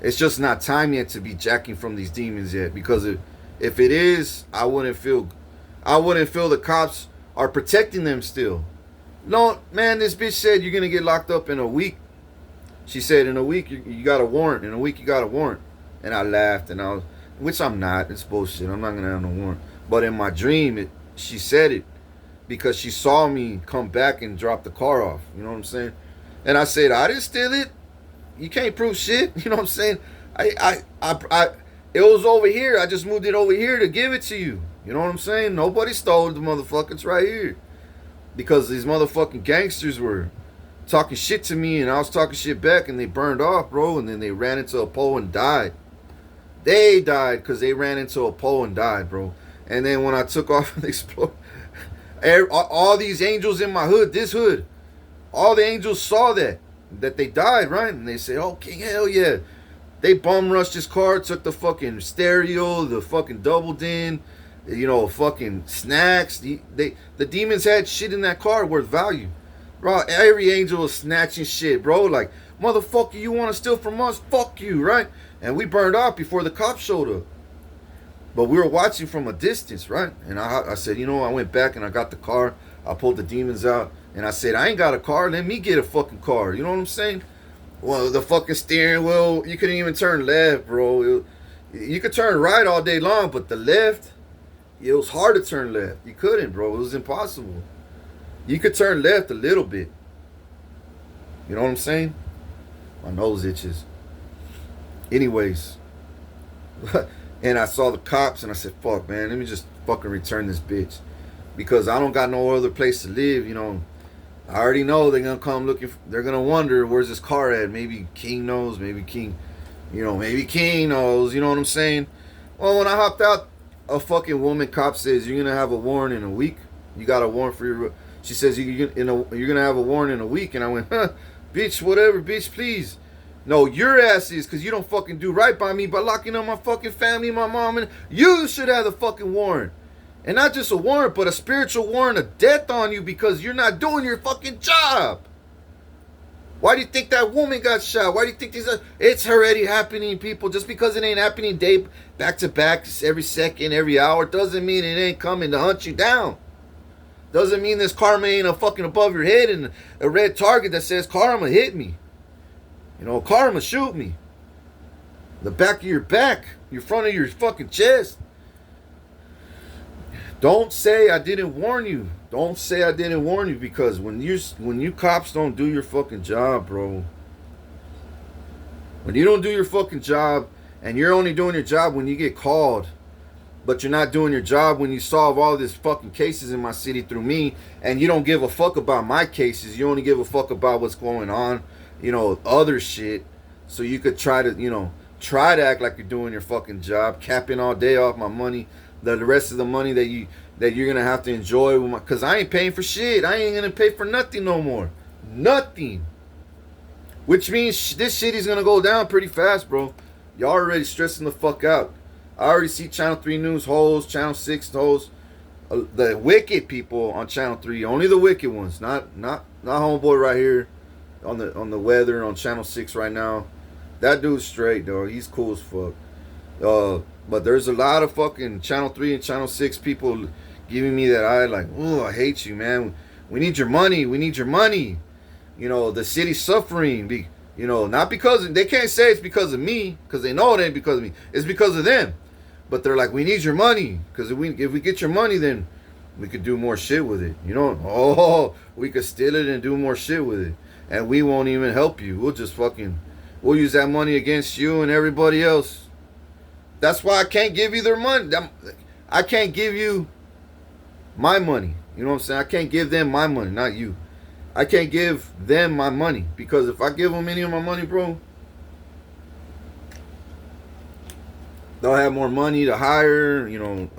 It's just not time yet to be jacking from these demons yet. Because if it is, I wouldn't feel the cops are protecting them still. No, man, this bitch said you're gonna get locked up in a week. She said in a week you got a warrant. In a week you got a warrant. And I laughed which I'm not. It's bullshit. I'm not gonna have no warrant. But in my dream, she said it because she saw me come back and drop the car off. You know what I'm saying? And I said, I didn't steal it. You can't prove shit. You know what I'm saying? It was over here. I just moved it over here to give it to you. You know what I'm saying? Nobody stole the motherfucker. It's right here. Because these motherfucking gangsters were talking shit to me and I was talking shit back and they burned off, bro. And then they ran into a pole and died. They died because they ran into a pole and died, bro. And then when I took off and exploded, all these angels in my hood, this hood, all the angels saw that they died, right? And they said, okay, hell yeah. They bum rushed his car, took the fucking stereo, the fucking double din, you know, fucking snacks. The demons had shit in that car worth value. Bro, every angel was snatching shit, bro. Like, motherfucker, you want to steal from us? Fuck you, right? And we burned off before the cops showed up. But we were watching from a distance, right? And I said, you know, I went back and I got the car. I pulled the demons out. And I said, I ain't got a car. Let me get a fucking car. You know what I'm saying? Well, the fucking steering wheel, you couldn't even turn left, bro. You could turn right all day long, but the left, it was hard to turn left. You couldn't, bro. It was impossible. You could turn left a little bit. You know what I'm saying? My nose itches. Anyways. And I saw the cops and I said, fuck, man, let me just fucking return this bitch. Because I don't got no other place to live, you know. I already know they're going to come looking. They're going to wonder, where's this car at? Maybe King knows. Maybe King knows. You know what I'm saying? Well, when I hopped out, a fucking woman cop says, you're going to have a warrant in a week. You got a warrant for your... She says, you're going to have a warrant in a week. And I went, huh, bitch, whatever, bitch, please. No, your ass is, because you don't fucking do right by me by locking up my fucking family, my mom, and you should have the fucking warrant. And not just a warrant, but a spiritual warrant of death on you because you're not doing your fucking job. Why do you think that woman got shot? Why do you think these are... It's already happening, people. Just because it ain't happening day back to back, every second, every hour, doesn't mean it ain't coming to hunt you down. Doesn't mean this karma ain't a fucking above your head and a red target that says karma hit me. You know, karma shoot me. The back of your back, your front of your fucking chest. Don't say I didn't warn you. Don't say I didn't warn you, because when you cops don't do your fucking job, bro. When you don't do your fucking job, and you're only doing your job when you get called, but you're not doing your job when you solve all these fucking cases in my city through me, and you don't give a fuck about my cases. You only give a fuck about what's going on, you know, other shit. So you could try to act like you're doing your fucking job, capping all day off my money, the rest of the money that you're gonna have to enjoy with my, cause I ain't paying for shit. I ain't gonna pay for nothing no more. Nothing. Which means this shit is gonna go down pretty fast, bro. Y'all already stressing the fuck out. I already see Channel 3 News hoes, Channel 6 hoes, the wicked people on Channel 3, only the wicked ones, not homeboy right here on the weather on Channel 6 right now. That dude's straight, dog. He's cool as fuck. But there's a lot of fucking Channel 3 and Channel 6 people giving me that eye like, oh, I hate you, man. We need your money. We need your money. You know, the city's suffering. You know, not because, they can't say it's because of me, because they know it ain't because of me. It's because of them. But they're like, we need your money, because if we get your money, then we could do more shit with it. You know, oh, we could steal it and do more shit with it. And we won't even help you. We'll use that money against you and everybody else. That's why I can't give you their money. I can't give you my money. You know what I'm saying? I can't give them my money, not you. I can't give them my money, because if I give them any of my money, bro, they'll have more money to hire, and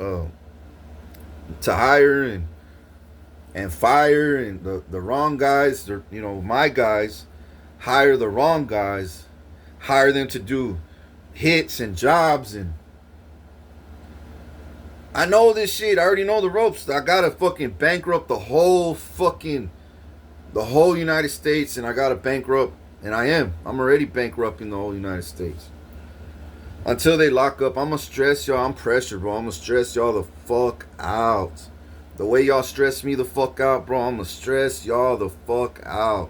fire, and the wrong guys, my guys, hire the wrong guys, hire them to do hits and jobs, and I know this shit. I already know the ropes. I gotta fucking bankrupt the whole United States, and I gotta bankrupt, and I'm already bankrupting the whole United States. Until they lock up, I'm gonna stress y'all. I'm pressured, bro. I'm gonna stress y'all the fuck out. The way y'all stress me the fuck out, bro, I'm gonna stress y'all the fuck out.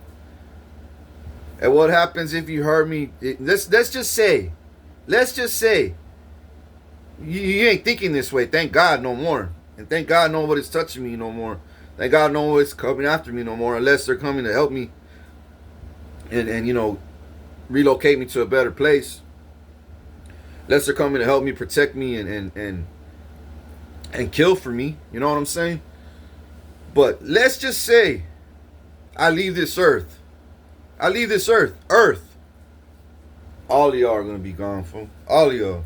And what happens if you hurt me? Let's just say, you ain't thinking this way. Thank God no more. And thank God nobody's touching me no more. Thank God nobody's coming after me no more, unless they're coming to help me and relocate me to a better place. Unless they're coming to help me, protect me, and kill for me. You know what I'm saying? But let's just say I leave this earth. Earth. All of y'all are going to be gone, fool. All of y'all.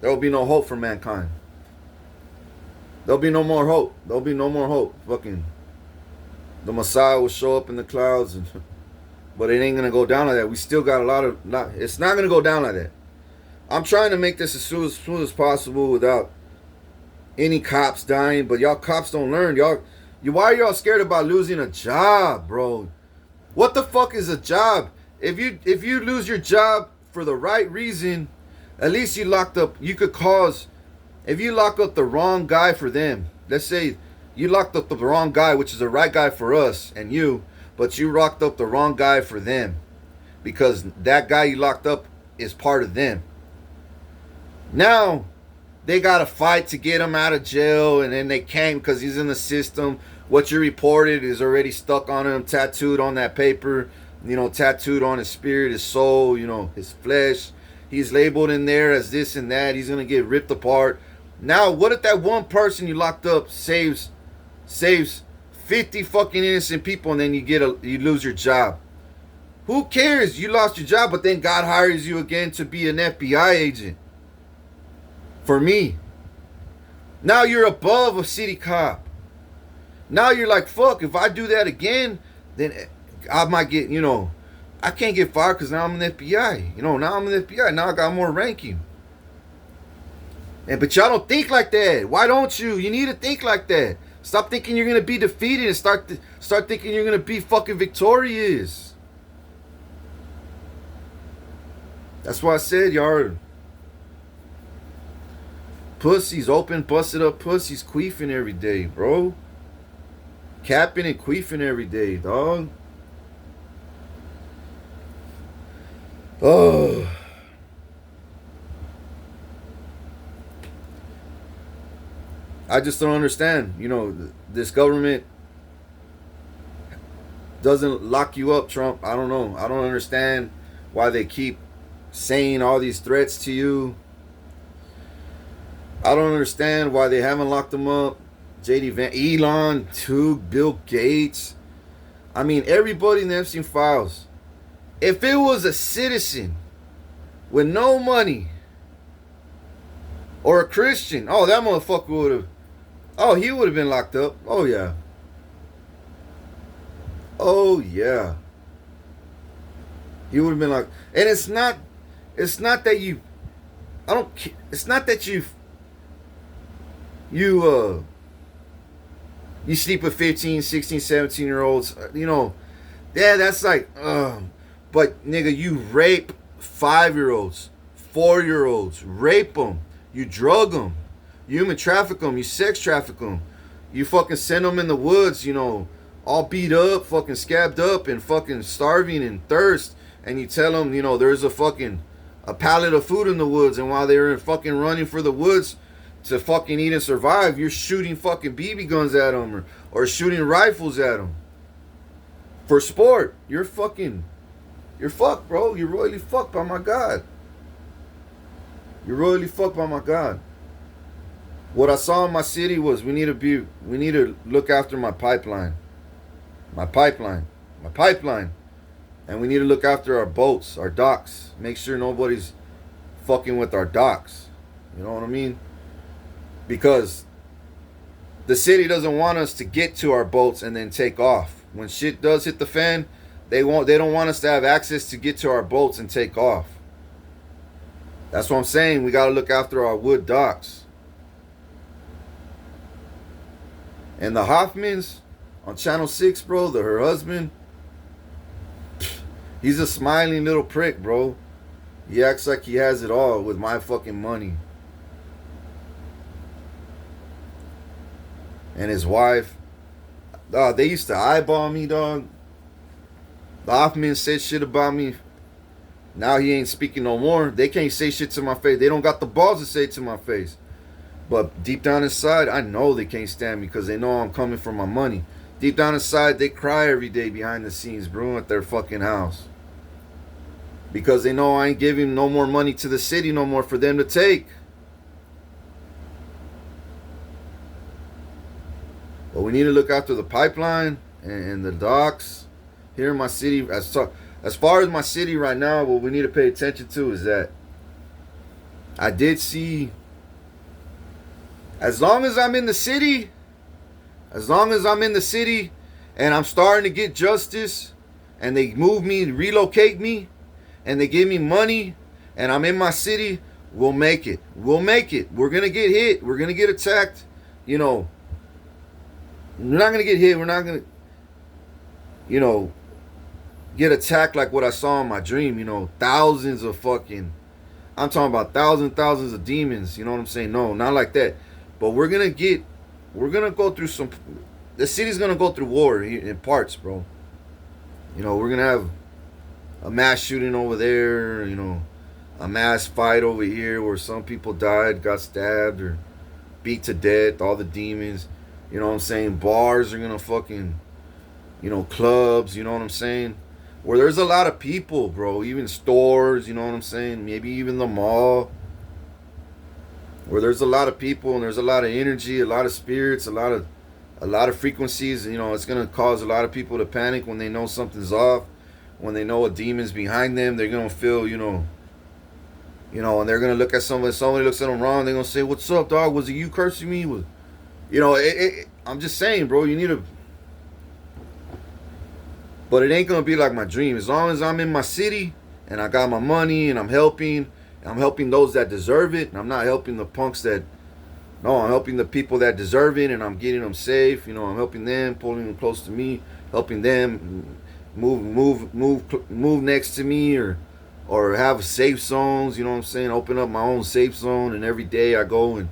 There will be no hope for mankind. There'll be no more hope. Fucking the Messiah will show up in the clouds, but it ain't going to go down like that. We still got it's not going to go down like that. I'm trying to make this as soon as possible without any cops dying, but y'all cops don't learn. Why are y'all scared about losing a job, bro? What the fuck is a job? If you lose your job for the right reason, at least if you lock up the wrong guy for them, let's say you locked up the wrong guy, which is the right guy for us and you, but you locked up the wrong guy for them, because that guy you locked up is part of them. Now, they got to fight to get him out of jail, and then they can't because he's in the system. What you reported is already stuck on him, tattooed on that paper, tattooed on his spirit, his soul, his flesh. He's labeled in there as this and that. He's going to get ripped apart. Now, what if that one person you locked up saves 50 fucking innocent people, and then you lose your job? Who cares? You lost your job, but then God hires you again to be an FBI agent. For me. Now you're above a city cop. Now you're like, fuck, if I do that again, then I might get, I can't get fired because now I'm in the FBI. You know, now I'm in the FBI. Now I got more ranking. And but y'all don't think like that. Why don't you? You need to think like that. Stop thinking you're gonna be defeated and start thinking you're gonna be fucking victorious. That's why I said y'all are pussies, open, busted up pussies, queefing every day, bro. Capping and queefing every day, dog. Oh. I just don't understand. You know, this government doesn't lock you up, Trump. I don't know. I don't understand why they keep saying all these threats to you. I don't understand why they haven't locked them up. JD Van, Elon, too, Bill Gates. I mean, everybody in the Epstein files. If it was a citizen with no money or a Christian, oh, that motherfucker would have. Oh, he would have been locked up. Oh, yeah. Oh, yeah. He would have been locked. And it's not that you, I don't, it's not that you sleep with 15, 16, 17-year-olds. You know, yeah, that's like, but nigga, you rape 5-year-olds, 4-year-olds, rape them, you drug them. You human traffic them, you sex traffic them, you fucking send them in the woods, you know, all beat up, fucking scabbed up and fucking starving and thirst, and you tell them, you know, there's a pallet of food in the woods, and while they're fucking running for the woods to fucking eat and survive, you're shooting fucking BB guns at them or shooting rifles at them for sport. You're fucked, bro. You're royally fucked by my God. You're royally fucked by my God. What I saw in my city was we need to look after my pipeline. And we need to look after our boats, our docks. Make sure nobody's fucking with our docks. You know what I mean? Because the city doesn't want us to get to our boats and then take off. When shit does hit the fan, they don't want us to have access to get to our boats and take off. That's what I'm saying. We got to look after our wood docks. And the Hoffmans on Channel 6, bro, her husband, he's a smiling little prick, bro. He acts like he has it all with my fucking money. And his wife, they used to eyeball me, dog. The Hoffman said shit about me. Now he ain't speaking no more. They can't say shit to my face. They don't got the balls to say it to my face. But deep down inside, I know they can't stand me because they know I'm coming for my money. Deep down inside, they cry every day behind the scenes, bro, at their fucking house. Because they know I ain't giving no more money to the city no more for them to take. But we need to look after the pipeline and the docks here in my city. As far as my city right now, what we need to pay attention to is that I did see, as long as I'm in the city and I'm starting to get justice and they move me, relocate me, and they give me money and I'm in my city, we'll make it. We'll make it. We're going to get hit. We're going to get attacked. You know, we're not going to get hit. We're not going to, you know, get attacked like what I saw in my dream. You know, thousands of fucking, I'm talking about thousands of demons. You know what I'm saying? No, not like that. But we're going to go through some, the city's going to go through war in parts, bro. You know, we're going to have a mass shooting over there, you know, a mass fight over here where some people died, got stabbed or beat to death, all the demons. You know what I'm saying? Bars are going to fucking, you know, clubs, you know what I'm saying? Where there's a lot of people, bro, even stores, you know what I'm saying? Maybe even the mall. Where there's a lot of people and there's a lot of energy, a lot of spirits, a lot of frequencies. You know, it's going to cause a lot of people to panic when they know something's off. When they know a demon's behind them, they're going to feel, you know, and they're going to look at somebody looks at them wrong, they're going to say, "What's up, dog? Was it you cursing me?" You know, I'm just saying, bro, you need to, But it ain't gonna be like my dream. As long as I'm in my city and I got my money and I'm helping those that deserve it. And I'm not helping the punks that, no, I'm helping the people that deserve it and I'm getting them safe. You know, I'm helping them, pulling them close to me, helping them move next to me or have safe zones, you know what I'm saying? Open up my own safe zone and every day I go and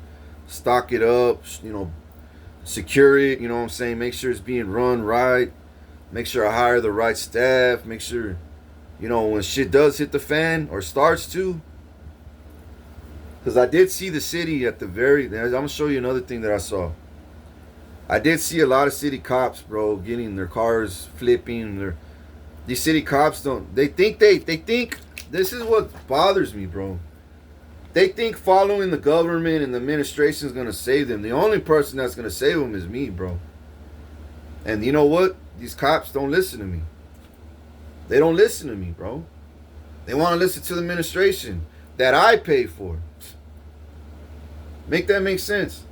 stock it up, you know, secure it, you know what I'm saying? Make sure it's being run right. Make sure I hire the right staff. Make sure, you know, when shit does hit the fan or starts to. Because I did see the city at the very. I'm going to show you another thing that I saw. I did see a lot of city cops, bro, getting their cars flipping. These city cops don't. They think this is what bothers me, bro. They think following the government and the administration is going to save them. The only person that's going to save them is me, bro. And you know what? These cops don't listen to me. They don't listen to me, bro. They want to listen to the administration that I pay for. Make that make sense?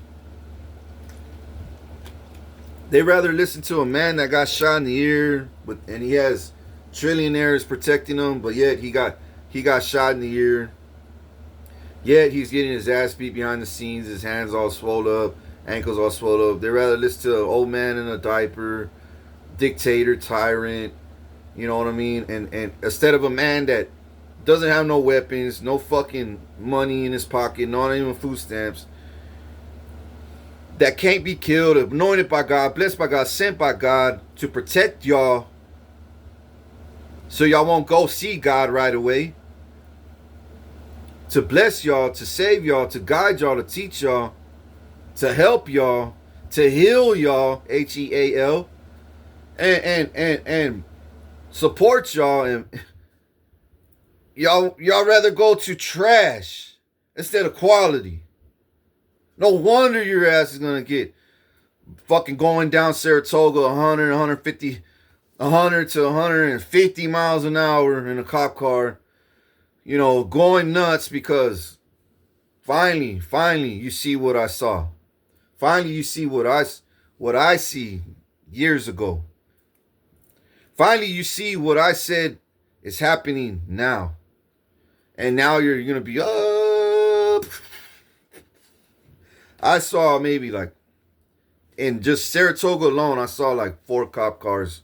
They rather listen to a man that got shot in the ear, and he has trillionaires protecting him, but yet he got shot in the ear. Yet he's getting his ass beat behind the scenes, his hands all swelled up, ankles all swelled up. They rather listen to an old man in a diaper, dictator, tyrant, you know what I mean? And instead of a man that doesn't have no weapons, no fucking money in his pocket, not even food stamps, that can't be killed, anointed by God, blessed by God, sent by God to protect y'all so y'all won't go see God right away, to bless y'all, to save y'all, to guide y'all, to teach y'all, to help y'all, to heal y'all, Heal, and support y'all, and y'all rather go to trash instead of quality. No wonder your ass is gonna get fucking going down Saratoga 100, 150, 100 to 150 miles an hour in a cop car, you know, going nuts because finally you see what I saw. Finally you see what I see years ago. Finally you see what I said is happening now. And now you're going to be up. I saw maybe like in just Saratoga alone, I saw like 4 cop cars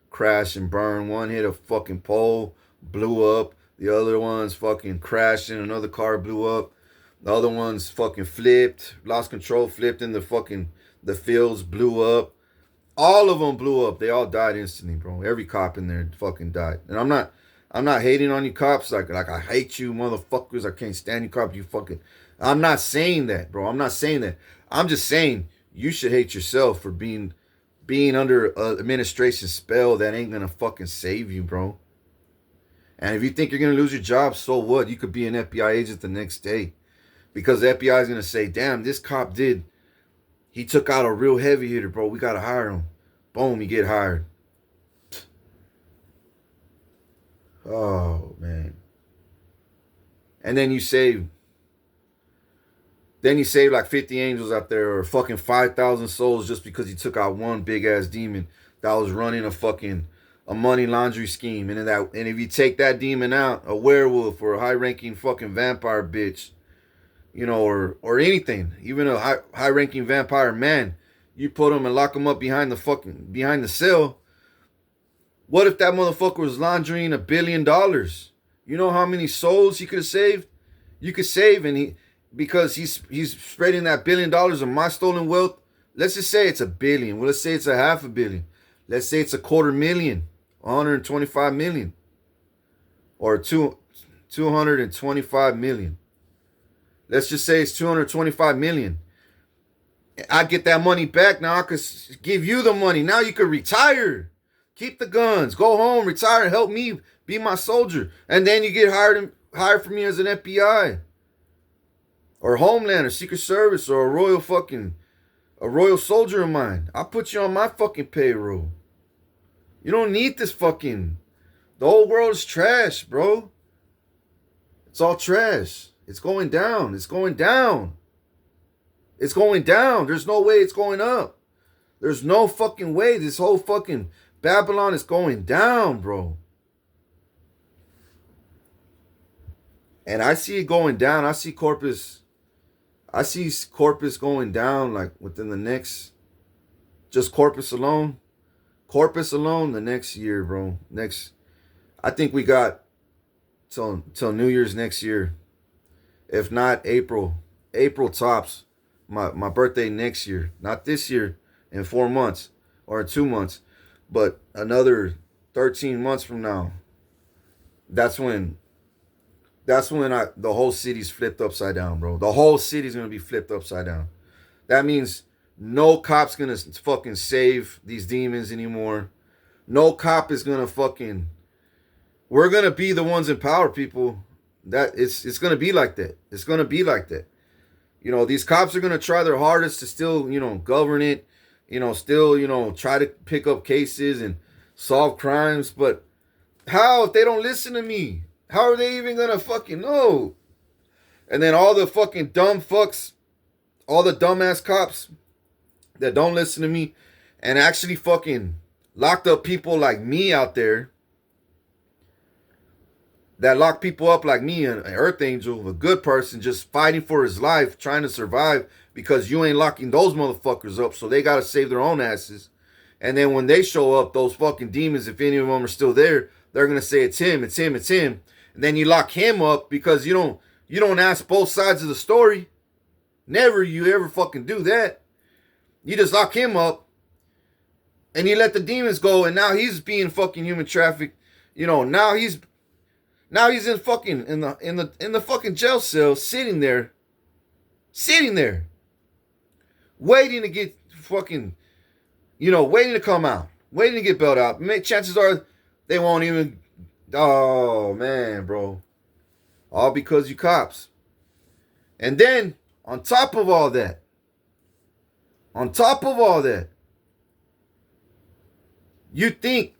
crash and burn. One hit a fucking pole, blew up. The other one's fucking crashing. Another car blew up. The other one's fucking flipped, lost control, flipped in the fields, blew up. All of them blew up. They all died instantly, bro. Every cop in there fucking died. And I'm not hating on you cops. Like I hate you motherfuckers. I can't stand you cops. You fucking. I'm not saying that, bro. I'm not saying that. I'm just saying you should hate yourself for being under an administration spell that ain't gonna fucking save you, bro. And if you think you're gonna lose your job, so what? You could be an FBI agent the next day, because the FBI is gonna say, "Damn, this cop he took out a real heavy hitter, bro. We gotta hire him." Boom, you get hired. Oh man. And then you save like 50 angels out there, or fucking 5,000 souls, just because you took out one big ass demon that was running a money laundry scheme. And if you take that demon out, a werewolf or a high ranking fucking vampire bitch, you know, or anything, even a high ranking vampire man, you put him and lock him up behind the cell. What if that motherfucker was laundering $1 billion? You know how many souls he could have saved? You could save, and because he's spreading that $1 billion of my stolen wealth. Let's just say it's $1 billion. Well, let's say it's $500 million. Let's say it's $250,000, 125 million, or 225 million. Let's just say it's 225 million. I get that money back. Now I could give you the money. Now you could retire. Keep the guns. Go home. Retire. Help me be my soldier. And then you get hired for me as an FBI. Or Homeland or Secret Service or a royal soldier of mine. I'll put you on my fucking payroll. You don't need this fucking... The whole world is trash, bro. It's all trash. It's going down. It's going down. It's going down. There's no way it's going up. There's no fucking way. This whole fucking Babylon is going down, bro. And I see it going down. I see Corpus going down like within the next, just Corpus alone. Corpus alone the next year, bro. I think we got till New Year's next year. If not April. April tops. My birthday next year. Not this year, in 4 months or in 2 months. But another 13 months from now. That's when the whole city's flipped upside down, bro. The whole city's gonna be flipped upside down. That means no cop's gonna fucking save these demons anymore. No cop is gonna fucking. We're gonna be the ones in power, people. That it's gonna be like that. It's gonna be like that. You know, these cops are gonna try their hardest to still, govern it. Still, try to pick up cases and solve crimes. But how if they don't listen to me? How are they even gonna fucking know? And then all the fucking dumb fucks, all the dumbass cops that don't listen to me and actually fucking locked up people like me out there, that lock people up like me, an Earth Angel, a good person just fighting for his life, trying to survive because you ain't locking those motherfuckers up, so they gotta save their own asses. And then when they show up, those fucking demons, if any of them are still there, they're gonna say it's him, it's him, it's him. And then you lock him up because you don't ask both sides of the story. Never you ever fucking do that. You just lock him up and you let the demons go, and now he's being fucking human trafficked. Now he's in fucking in the fucking jail cell, sitting there, waiting to get fucking, waiting to come out, waiting to get bailed out. Chances are they won't even. Oh man, bro, all because you cops. And then on top of all that, you think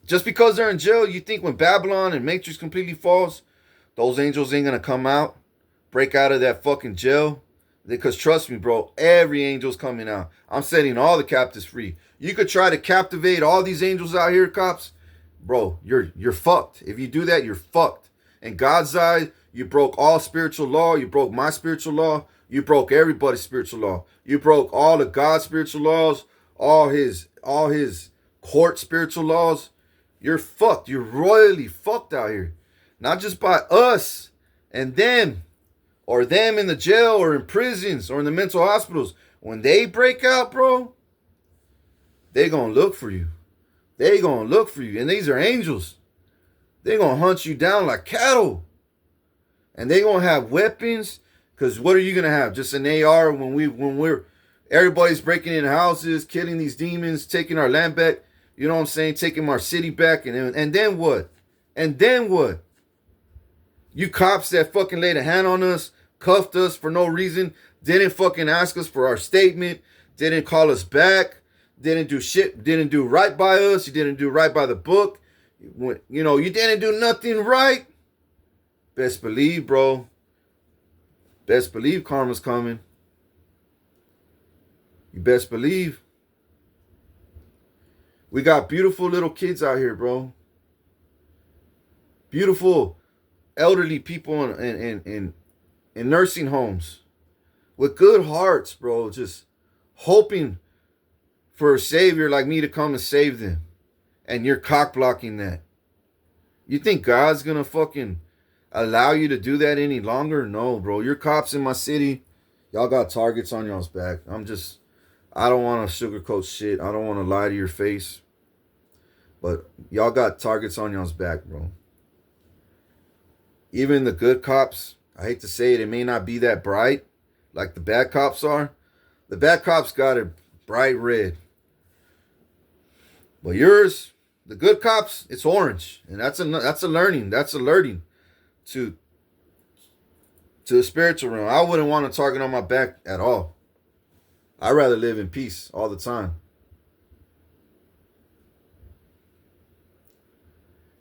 just because they're in jail, you think when Babylon and Matrix completely falls, those angels ain't gonna come out, break out of that fucking jail? Because trust me, bro, every angel's coming out. I'm setting all the captives free. You could try to captivate all these angels out here, cops. Bro, you're fucked. If you do that, you're fucked. In God's eye, you broke all spiritual law. You broke my spiritual law. You broke everybody's spiritual law. You broke all of God's spiritual laws, all his court spiritual laws. You're fucked. You're royally fucked out here. Not just by us and them, or them in the jail or in prisons or in the mental hospitals. When they break out, bro, they gonna look for you. They gonna look for you. And these are angels. They gonna hunt you down like cattle. And they gonna have weapons. Because what are you gonna have? Just an AR when everybody's breaking in houses, killing these demons, taking our land back. You know what I'm saying? Taking our city back. And then what? And then what? You cops that fucking laid a hand on us, cuffed us for no reason, didn't fucking ask us for our statement, didn't call us back, didn't do shit, didn't do right by us, you didn't do right by the book. You didn't do nothing right. Best believe, bro. Best believe karma's coming. You best believe. We got beautiful little kids out here, bro. Beautiful elderly people in nursing homes with good hearts, bro. Just hoping for a savior like me to come and save them. And you're cock blocking that. You think God's gonna fucking allow you to do that any longer? No, bro. Your cops in my city, y'all got targets on y'all's back. I don't want to sugarcoat shit. I don't want to lie to your face. But y'all got targets on y'all's back, bro. Even the good cops, I hate to say it, it may not be that bright like the bad cops are. The bad cops got it bright red. But yours, the good cops, it's orange. And that's a learning. That's alerting to the spiritual realm. I wouldn't want a target on my back at all. I'd rather live in peace all the time.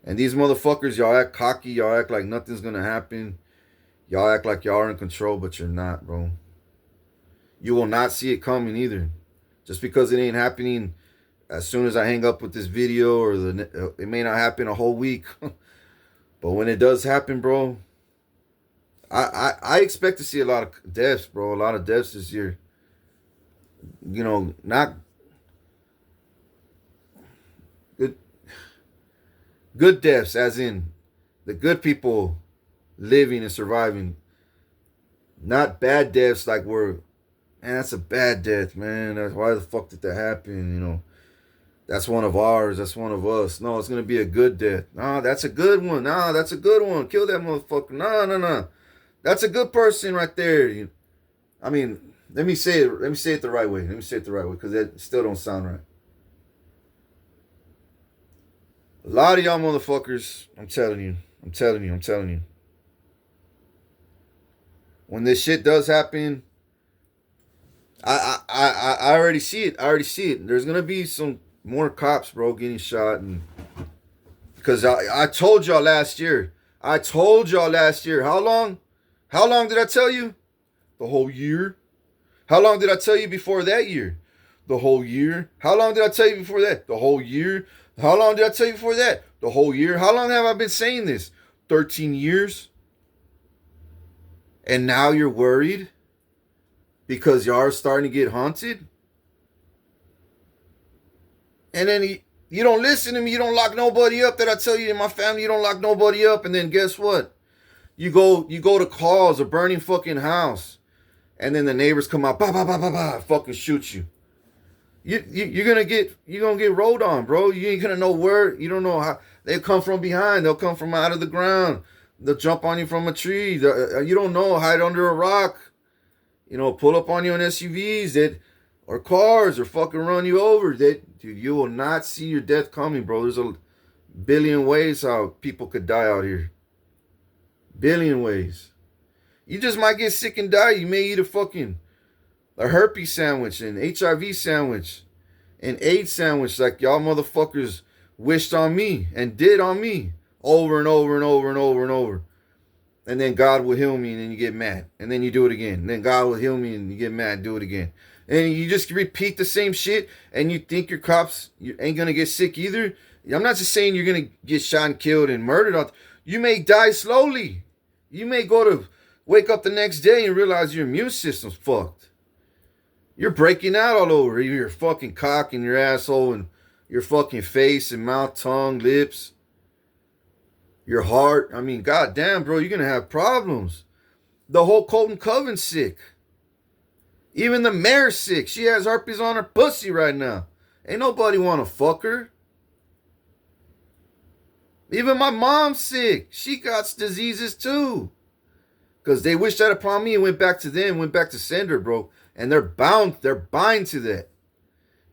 And these motherfuckers, y'all act cocky. Y'all act like nothing's going to happen. Y'all act like y'all are in control, but you're not, bro. You will not see it coming either. Just because it ain't happening as soon as I hang up with this video, or it may not happen a whole week, but when it does happen, bro, I expect to see a lot of deaths, bro. A lot of deaths this year. You know, not good good deaths, as in the good people living and surviving. Not bad deaths like man, that's a bad death, man. Why the fuck did that happen? You know, that's one of ours. That's one of us. No, it's gonna be a good death. No, that's a good one. No, that's a good one. Kill that motherfucker. No, no, no. That's a good person right there. I mean, let me say it. Let me say it the right way. Let me say it the right way, because that still don't sound right. A lot of y'all motherfuckers, I'm telling you, I'm telling you, I'm telling you. When this shit does happen, I already see it. I already see it. There's gonna be some more cops, bro, getting shot, and because I told y'all last year. I told y'all last year. How long? How long did I tell you? The whole year. How long did I tell you before that year? The whole year. How long did I tell you before that? The whole year. How long did I tell you before that? The whole year. How long have I been saying this? 13 years. And now you're worried because y'all are starting to get haunted? And then you don't listen to me. You don't lock nobody up. That I tell you in my family, you don't lock nobody up. And then guess what? You go to cause a burning fucking house. And then the neighbors come out, bah, bah, bah, bah, bah, fucking shoot you. You're gonna get rolled on, bro. You ain't gonna know where. You don't know how. They'll come from behind. They'll come from out of the ground. They'll jump on you from a tree. You don't know. Hide under a rock. You know, pull up on you in SUVs or cars, or fucking run you over. Dude, you will not see your death coming, bro. There's a billion ways how people could die out here. Billion ways. You just might get sick and die. You may eat a herpes sandwich, an HIV sandwich, an AIDS sandwich, like y'all motherfuckers wished on me and did on me over and over and over and over and over. And then God will heal me, and then you get mad. And then you do it again. And then God will heal me, and you get mad, do it again. And you just repeat the same shit, and you think your cops you ain't going to get sick either. I'm not just saying you're going to get shot and killed and murdered. You may die slowly. You may wake up the next day and realize your immune system's fucked. You're breaking out all over. Your fucking cock and your asshole and your fucking face and mouth, tongue, lips. Your heart. I mean, goddamn, bro, you're going to have problems. The whole Colton Coven's sick. Even the mayor's sick. She has herpes on her pussy right now. Ain't nobody want to fuck her. Even my mom's sick. She got diseases too. Because they wished that upon me and went back to them, went back to sender, bro. And they're bind to that.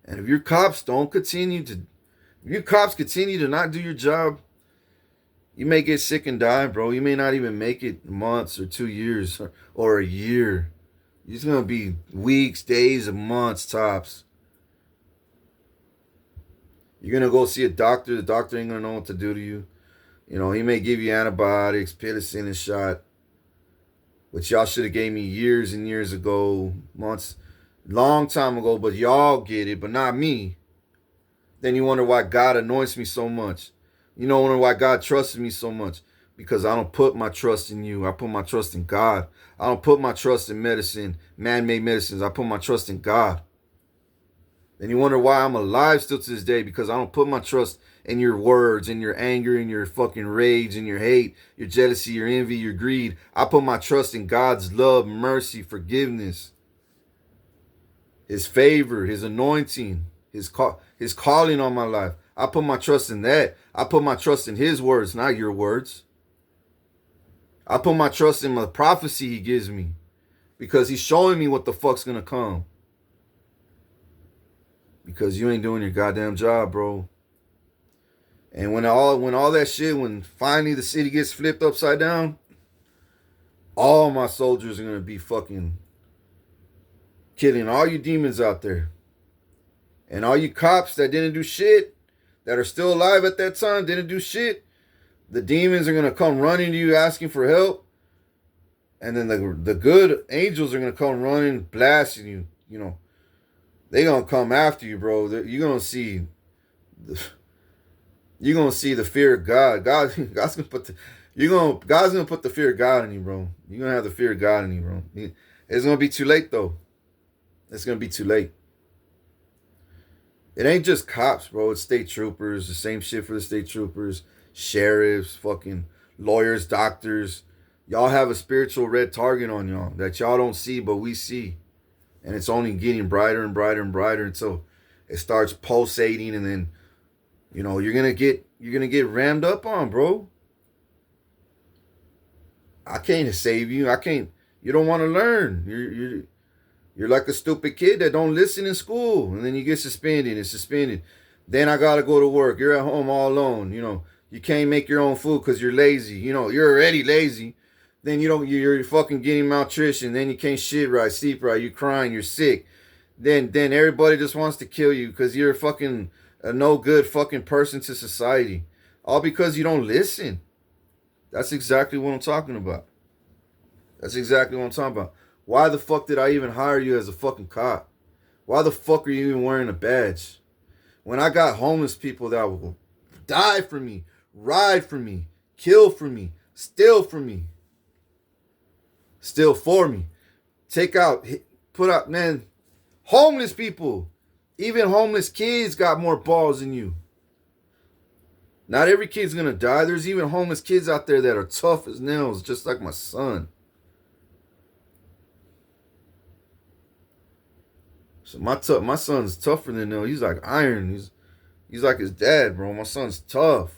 And if your cops continue to not do your job, you may get sick and die, bro. You may not even make it months or 2 years or a year. It's going to be weeks, days, and months tops. You're going to go see a doctor. The doctor ain't going to know what to do to you. You know, he may give you antibiotics, penicillin, and shot. Which y'all should have gave me years and years ago, months, long time ago, but y'all get it, but not me. Then you wonder why God anoints me so much. You know, wonder why God trusts me so much. Because I don't put my trust in you. I put my trust in God. I don't put my trust in medicine, man-made medicines. I put my trust in God. Then you wonder why I'm alive still to this day, because I don't put my trust in your words, in your anger, in your fucking rage, in your hate, your jealousy, your envy, your greed. I put my trust in God's love, mercy, forgiveness, His favor, His anointing, His calling on my life. I put my trust in that. I put my trust in His words, not your words. I put my trust in the prophecy He gives me, because He's showing me what the fuck's gonna come. Because you ain't doing your goddamn job, bro. And when all that shit, when finally the city gets flipped upside down, all my soldiers are gonna be fucking killing all you demons out there. And all you cops that didn't do shit, that are still alive at that time, didn't do shit, the demons are gonna come running to you asking for help. And then the good angels are gonna come running, blasting you, you know. They gonna come after you, bro. You're gonna see the fear of God. God's gonna put God's gonna put the fear of God in you, bro. You're gonna have the fear of God in you, bro. It's gonna be too late though. It's gonna be too late. It ain't just cops, bro. It's state troopers. The same shit for the state troopers, sheriffs, fucking lawyers, doctors. Y'all have a spiritual red target on y'all that y'all don't see, but we see. And it's only getting brighter and brighter and brighter until it starts pulsating, and then you're gonna get rammed up on, bro. I can't save you. I can't. You don't want to learn. You're like a stupid kid that don't listen in school, and then you get suspended and suspended. Then I gotta go to work. You're at home all alone. You can't make your own food because you're lazy. You're already lazy. Then you're fucking getting malnutrition. Then you can't shit right, sleep right. You're crying. You're sick. Then everybody just wants to kill you because you're fucking a no good fucking person to society. All because you don't listen. That's exactly what I'm talking about. That's exactly what I'm talking about. Why the fuck did I even hire you as a fucking cop? Why the fuck are you even wearing a badge? When I got homeless people that will die for me, ride for me, kill for me, steal for me, steal for me, take out, put out, man, homeless people, even homeless kids got more balls than you. Not every kid's gonna die. There's even homeless kids out there that are tough as nails, just like my son. So my son's tougher than nails. He's like iron. He's like his dad, bro. My son's tough.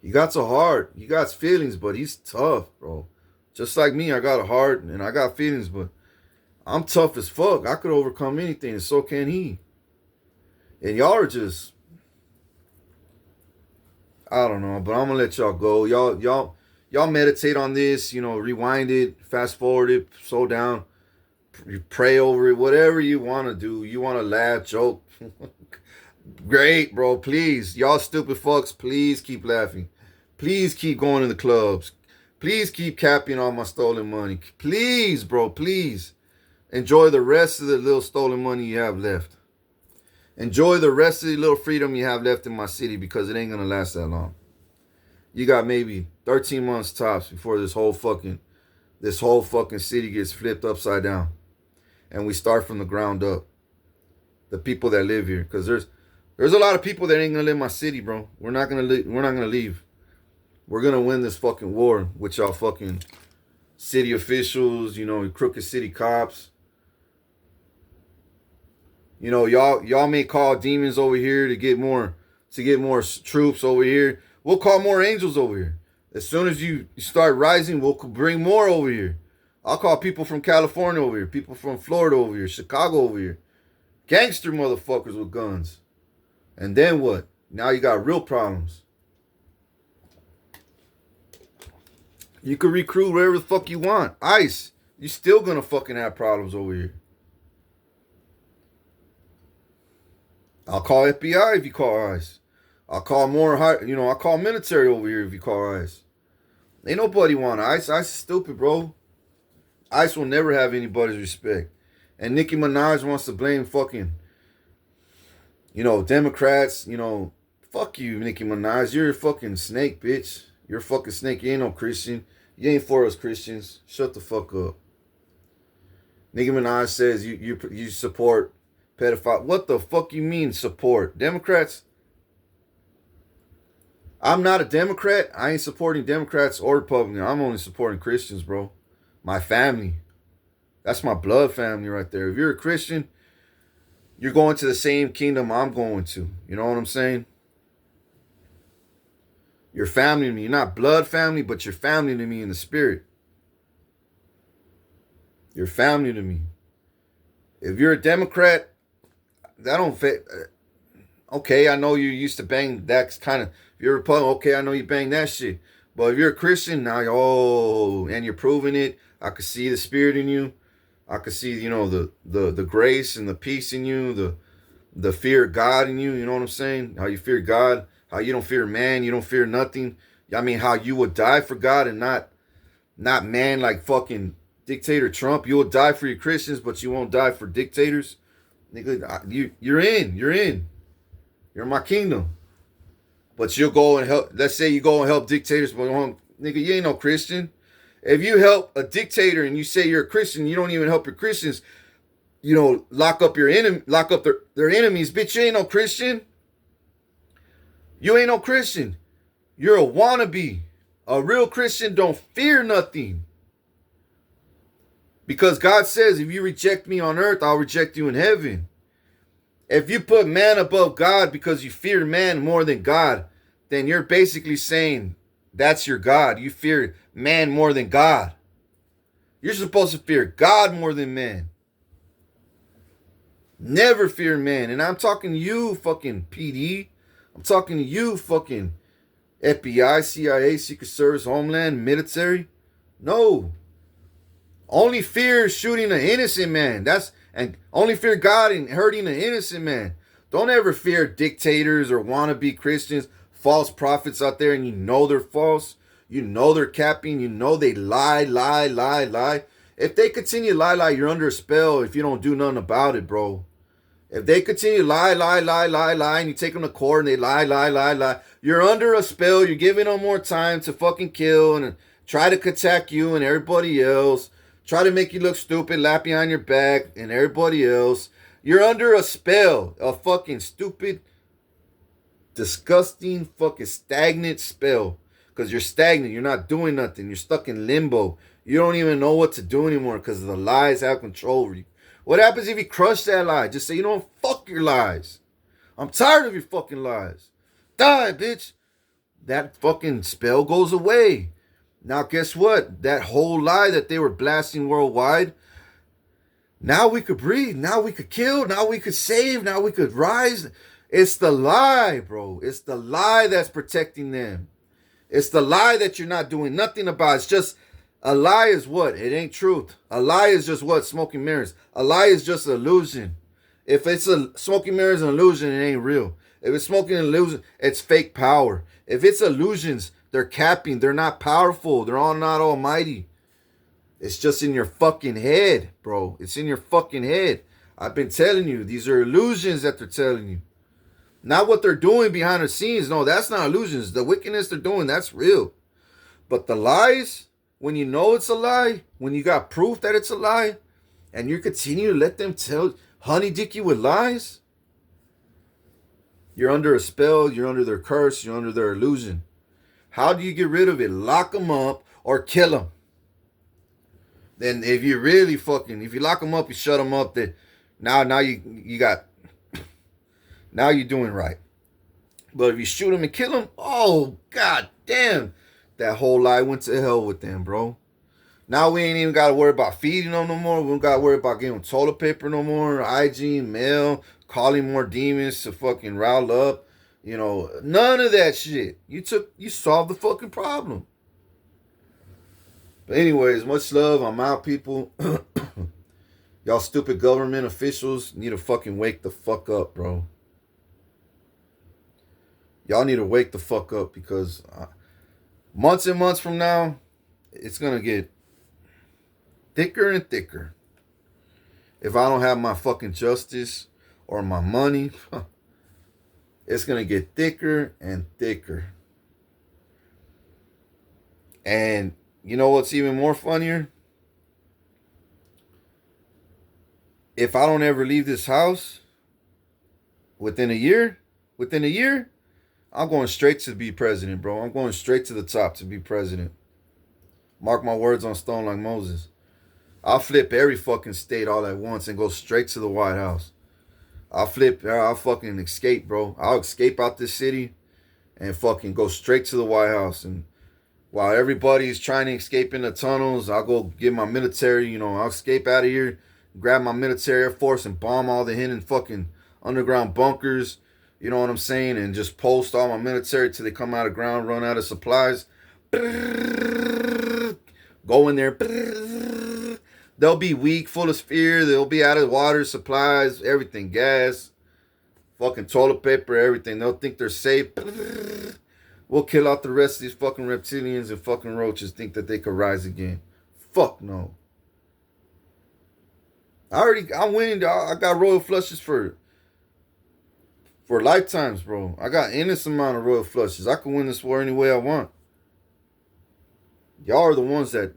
He got a heart. He got feelings, but he's tough, bro. Just like me, I got a heart and I got feelings, but I'm tough as fuck. I could overcome anything, and so can he. And y'all are just, I don't know, but I'm gonna let y'all go. Y'all meditate on this. Rewind it, fast forward it, slow down. You pray over it, whatever you want to do. You want to laugh, joke. Great, bro. Please, y'all stupid fucks, please keep laughing. Please keep going to the clubs. Please keep capping on my stolen money. Please, bro, please. Enjoy the rest of the little stolen money you have left. Enjoy the rest of the little freedom you have left in my city, because it ain't going to last that long. You got maybe 13 months tops before this whole fucking city gets flipped upside down. And we start from the ground up. The people that live here, because there's a lot of people that ain't gonna live in my city, bro. We're not gonna leave. We're gonna win this fucking war with y'all fucking city officials, crooked city cops. Y'all may call demons over here to get more troops over here. We'll call more angels over here. As soon as you start rising, we'll bring more over here. I'll call people from California over here, people from Florida over here, Chicago over here. Gangster motherfuckers with guns. And then what? Now you got real problems. You can recruit wherever the fuck you want. ICE, you still gonna fucking have problems over here. I'll call FBI if you call ICE. I'll call I'll call military over here if you call ICE. Ain't nobody want ICE. ICE is stupid, bro. ICE will never have anybody's respect. And Nicki Minaj wants to blame fucking, Democrats. Fuck you, Nicki Minaj. You're a fucking snake, bitch. You're a fucking snake. You ain't no Christian. You ain't for us Christians. Shut the fuck up. Nicki Minaj says you support pedophile. What the fuck you mean support? Democrats? I'm not a Democrat. I ain't supporting Democrats or Republicans. I'm only supporting Christians, bro. My family. That's my blood family right there. If you're a Christian, you're going to the same kingdom I'm going to. You know what I'm saying? You're family to me. You're not blood family, but you're family to me in the spirit. You're family to me. If you're a Democrat, that don't fit. Okay, I know you used to bang that kind of. If you're a Republican, okay, I know you bang that shit. But if you're a Christian, now and you're proving it, I could see the spirit in you. I could see, the grace and the peace in you, the fear of God in you. You know what I'm saying? How you fear God, how you don't fear man, you don't fear nothing. I mean, how you would die for God and not man like fucking Dictator Trump. You will die for your Christians, but you won't die for dictators. Nigga, you're in. You're in. You're in my kingdom. But you'll go and help. Let's say you go and help dictators, but nigga, you ain't no Christian. If you help a dictator and you say you're a Christian, you don't even help your Christians. You know, lock up your enemy, lock up their enemies. Bitch, you ain't no Christian. You ain't no Christian. You're a wannabe. A real Christian don't fear nothing. Because God says, if you reject me on earth, I'll reject you in heaven. If you put man above God because you fear man more than God, then you're basically saying that's your God. You fear man more than God. You're supposed to fear God more than man. Never fear man. And I'm talking to you, fucking PD. I'm talking to you, fucking FBI, CIA, Secret Service, Homeland, military. No. Only fear shooting an innocent man. And only fear God in hurting an innocent man. Don't ever fear dictators or wannabe Christians, false prophets out there, and you know they're false. You know they're capping. You know they lie. If they continue to lie, you're under a spell if you don't do nothing about it, bro. If they continue to lie, and you take them to court and they lie, you're under a spell. You're giving them more time to fucking kill and try to attack you and everybody else. Try to make you look stupid, laugh behind your back and everybody else. You're under a spell, a fucking stupid, disgusting, fucking stagnant spell. Because you're stagnant. You're not doing nothing. You're stuck in limbo. You don't even know what to do anymore because the lies have control over you. What happens if you crush that lie? Just say, you know, fuck your lies. I'm tired of your fucking lies. Die, bitch. That fucking spell goes away. Now, guess what? That whole lie that they were blasting worldwide, now we could breathe. Now we could kill. Now we could save. Now we could rise. It's the lie, bro. It's the lie that's protecting them. It's the lie that you're not doing nothing about. It's just, a lie is what? It ain't truth. A lie is just what? Smoke and mirrors. A lie is just an illusion. If it's a smoking mirrors and illusion, it ain't real. If it's smoking and illusion, it's fake power. If it's illusions, they're capping. They're not powerful. They're all not almighty. It's just in your fucking head, bro. It's in your fucking head. I've been telling you, these are illusions that they're telling you. Not what they're doing behind the scenes. No, that's not illusions. The wickedness they're doing, that's real. But the lies, when you know it's a lie, when you got proof that it's a lie, and you continue to let them honey dick you with lies, you're under a spell, you're under their curse, you're under their illusion. How do you get rid of it? Lock them up or kill them. Then if you really if you lock them up, you shut them up, then now you got, now you're doing right. But if you shoot them and kill them, oh, god damn, that whole lie went to hell with them, bro. Now we ain't even got to worry about feeding them no more. We don't got to worry about getting toilet paper no more, hygiene, mail, calling more demons to fucking rile up. You know, none of that shit. You solved the fucking problem. But anyways, much love. I'm out, people. Y'all stupid government officials need to fucking wake the fuck up, bro. Y'all need to wake the fuck up because months and months from now, it's going to get thicker and thicker. If I don't have my fucking justice or my money, it's going to get thicker and thicker. And you know what's even more funnier? If I don't ever leave this house within a year, I'm going straight to be president, bro. I'm going straight to the top to be president. Mark my words on stone like Moses. I'll flip every fucking state all at once and go straight to the White House. I'll fucking escape, bro. I'll escape out this city and fucking go straight to the White House. And while everybody's trying to escape in the tunnels, I'll go get my military, I'll escape out of here, grab my military air force and bomb all the hidden fucking underground bunkers, you know what I'm saying? And just post all my military till they come out of ground, run out of supplies. Go in there. They'll be weak, full of fear. They'll be out of water, supplies, everything, gas, fucking toilet paper, everything. They'll think they're safe. We'll kill out the rest of these fucking reptilians and fucking roaches, think that they could rise again. Fuck no. I'm winning. I got royal flushes for lifetimes, bro. I got endless amount of royal flushes. I can win this war any way I want. Y'all are the ones that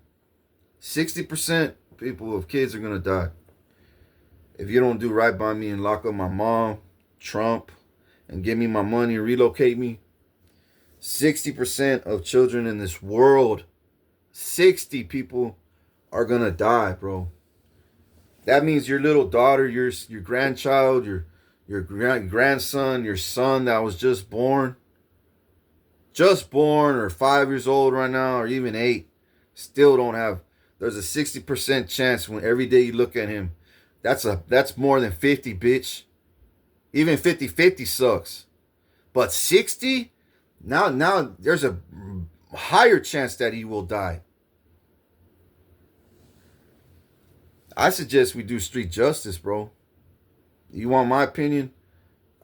60% people of kids are gonna die if you don't do right by me and lock up my mom, Trump, and give me my money and relocate me. 60% of children in this world, 60 people are gonna die, bro. That means your little daughter, your grandchild, your grandson, your son that was just born, or 5 years old right now, or even 8, still don't have. There's a 60% chance when every day you look at him. That's more than 50, bitch. Even 50-50 sucks. But 60? Now there's a higher chance that he will die. I suggest we do street justice, bro. You want my opinion?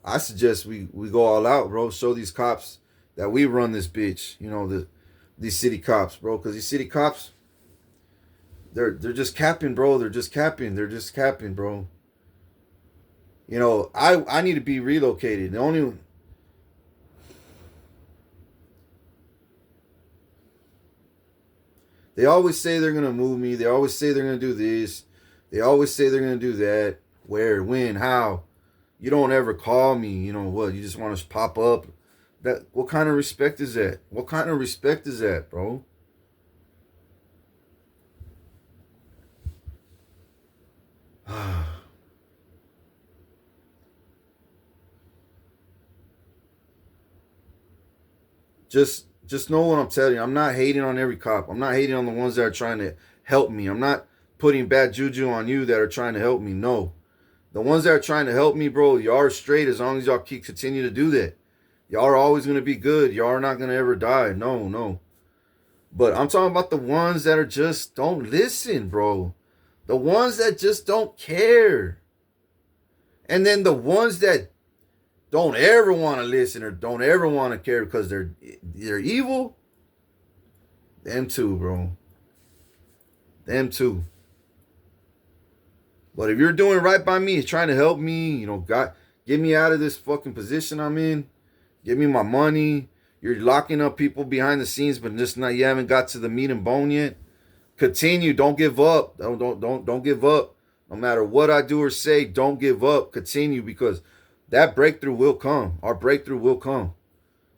I suggest we go all out, bro. Show these cops that we run this bitch. You know, these city cops, bro. Because these city cops, they're just capping, bro. They're just capping, bro. You know, I need to be relocated. They always say they're gonna move me. They always say they're gonna do this. They always say they're gonna do that. Where, when, how? You don't ever call me. You know what? You just want to pop up. What kind of respect is that? What kind of respect is that, bro? Just know what I'm telling you. I'm not hating on every cop. I'm not hating on the ones that are trying to help me. I'm not putting bad juju on you that are trying to help me. No. The ones that are trying to help me, bro, y'all are straight as long as y'all continue to do that. Y'all are always going to be good. Y'all are not going to ever die. No. But I'm talking about the ones that are just don't listen, bro. The ones that just don't care. And then the ones that don't ever want to listen or don't ever want to care because they're evil. Them too, bro. Them too. But if you're doing right by me, trying to help me, you know, God, get me out of this fucking position I'm in. Give me my money. You're locking up people behind the scenes, but you haven't got to the meat and bone yet. Continue. Don't give up. Don't give up. No matter what I do or say, don't give up. Continue, because that breakthrough will come. Our breakthrough will come.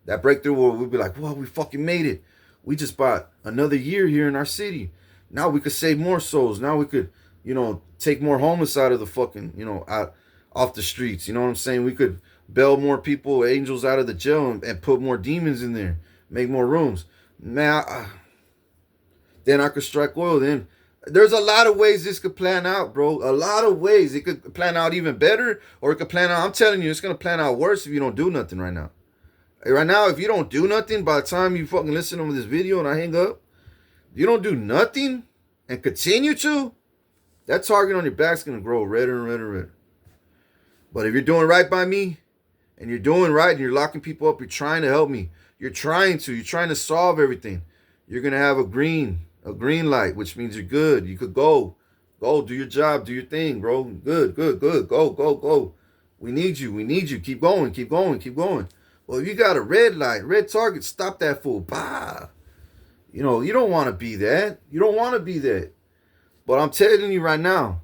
That breakthrough will we'll be like, well, we fucking made it. We just bought another year here in our city. Now we could save more souls. Now we could, you know, take more homeless out of the fucking, you know, out off the streets. You know what I'm saying? We could bail more people, angels out of the jail and put more demons in there. Make more rooms. Man, then I could strike oil. Then there's a lot of ways this could plan out, bro. A lot of ways. It could plan out even better, or it could plan out, I'm telling you, it's going to plan out worse if you don't do nothing right now. Right now, if you don't do nothing, by the time you fucking listen to this video and I hang up, you don't do nothing and continue to, that target on your back's going to grow redder and redder and redder. But if you're doing right by me, and you're doing right, and you're locking people up, you're trying to help me, you're trying to solve everything, you're going to have a green light, which means you're good. You could go, do your job, do your thing, bro. Good, go. We need you, keep going. Well, if you got a red light, red target, stop that fool. Bah. You know, you don't want to be that. But I'm telling you right now,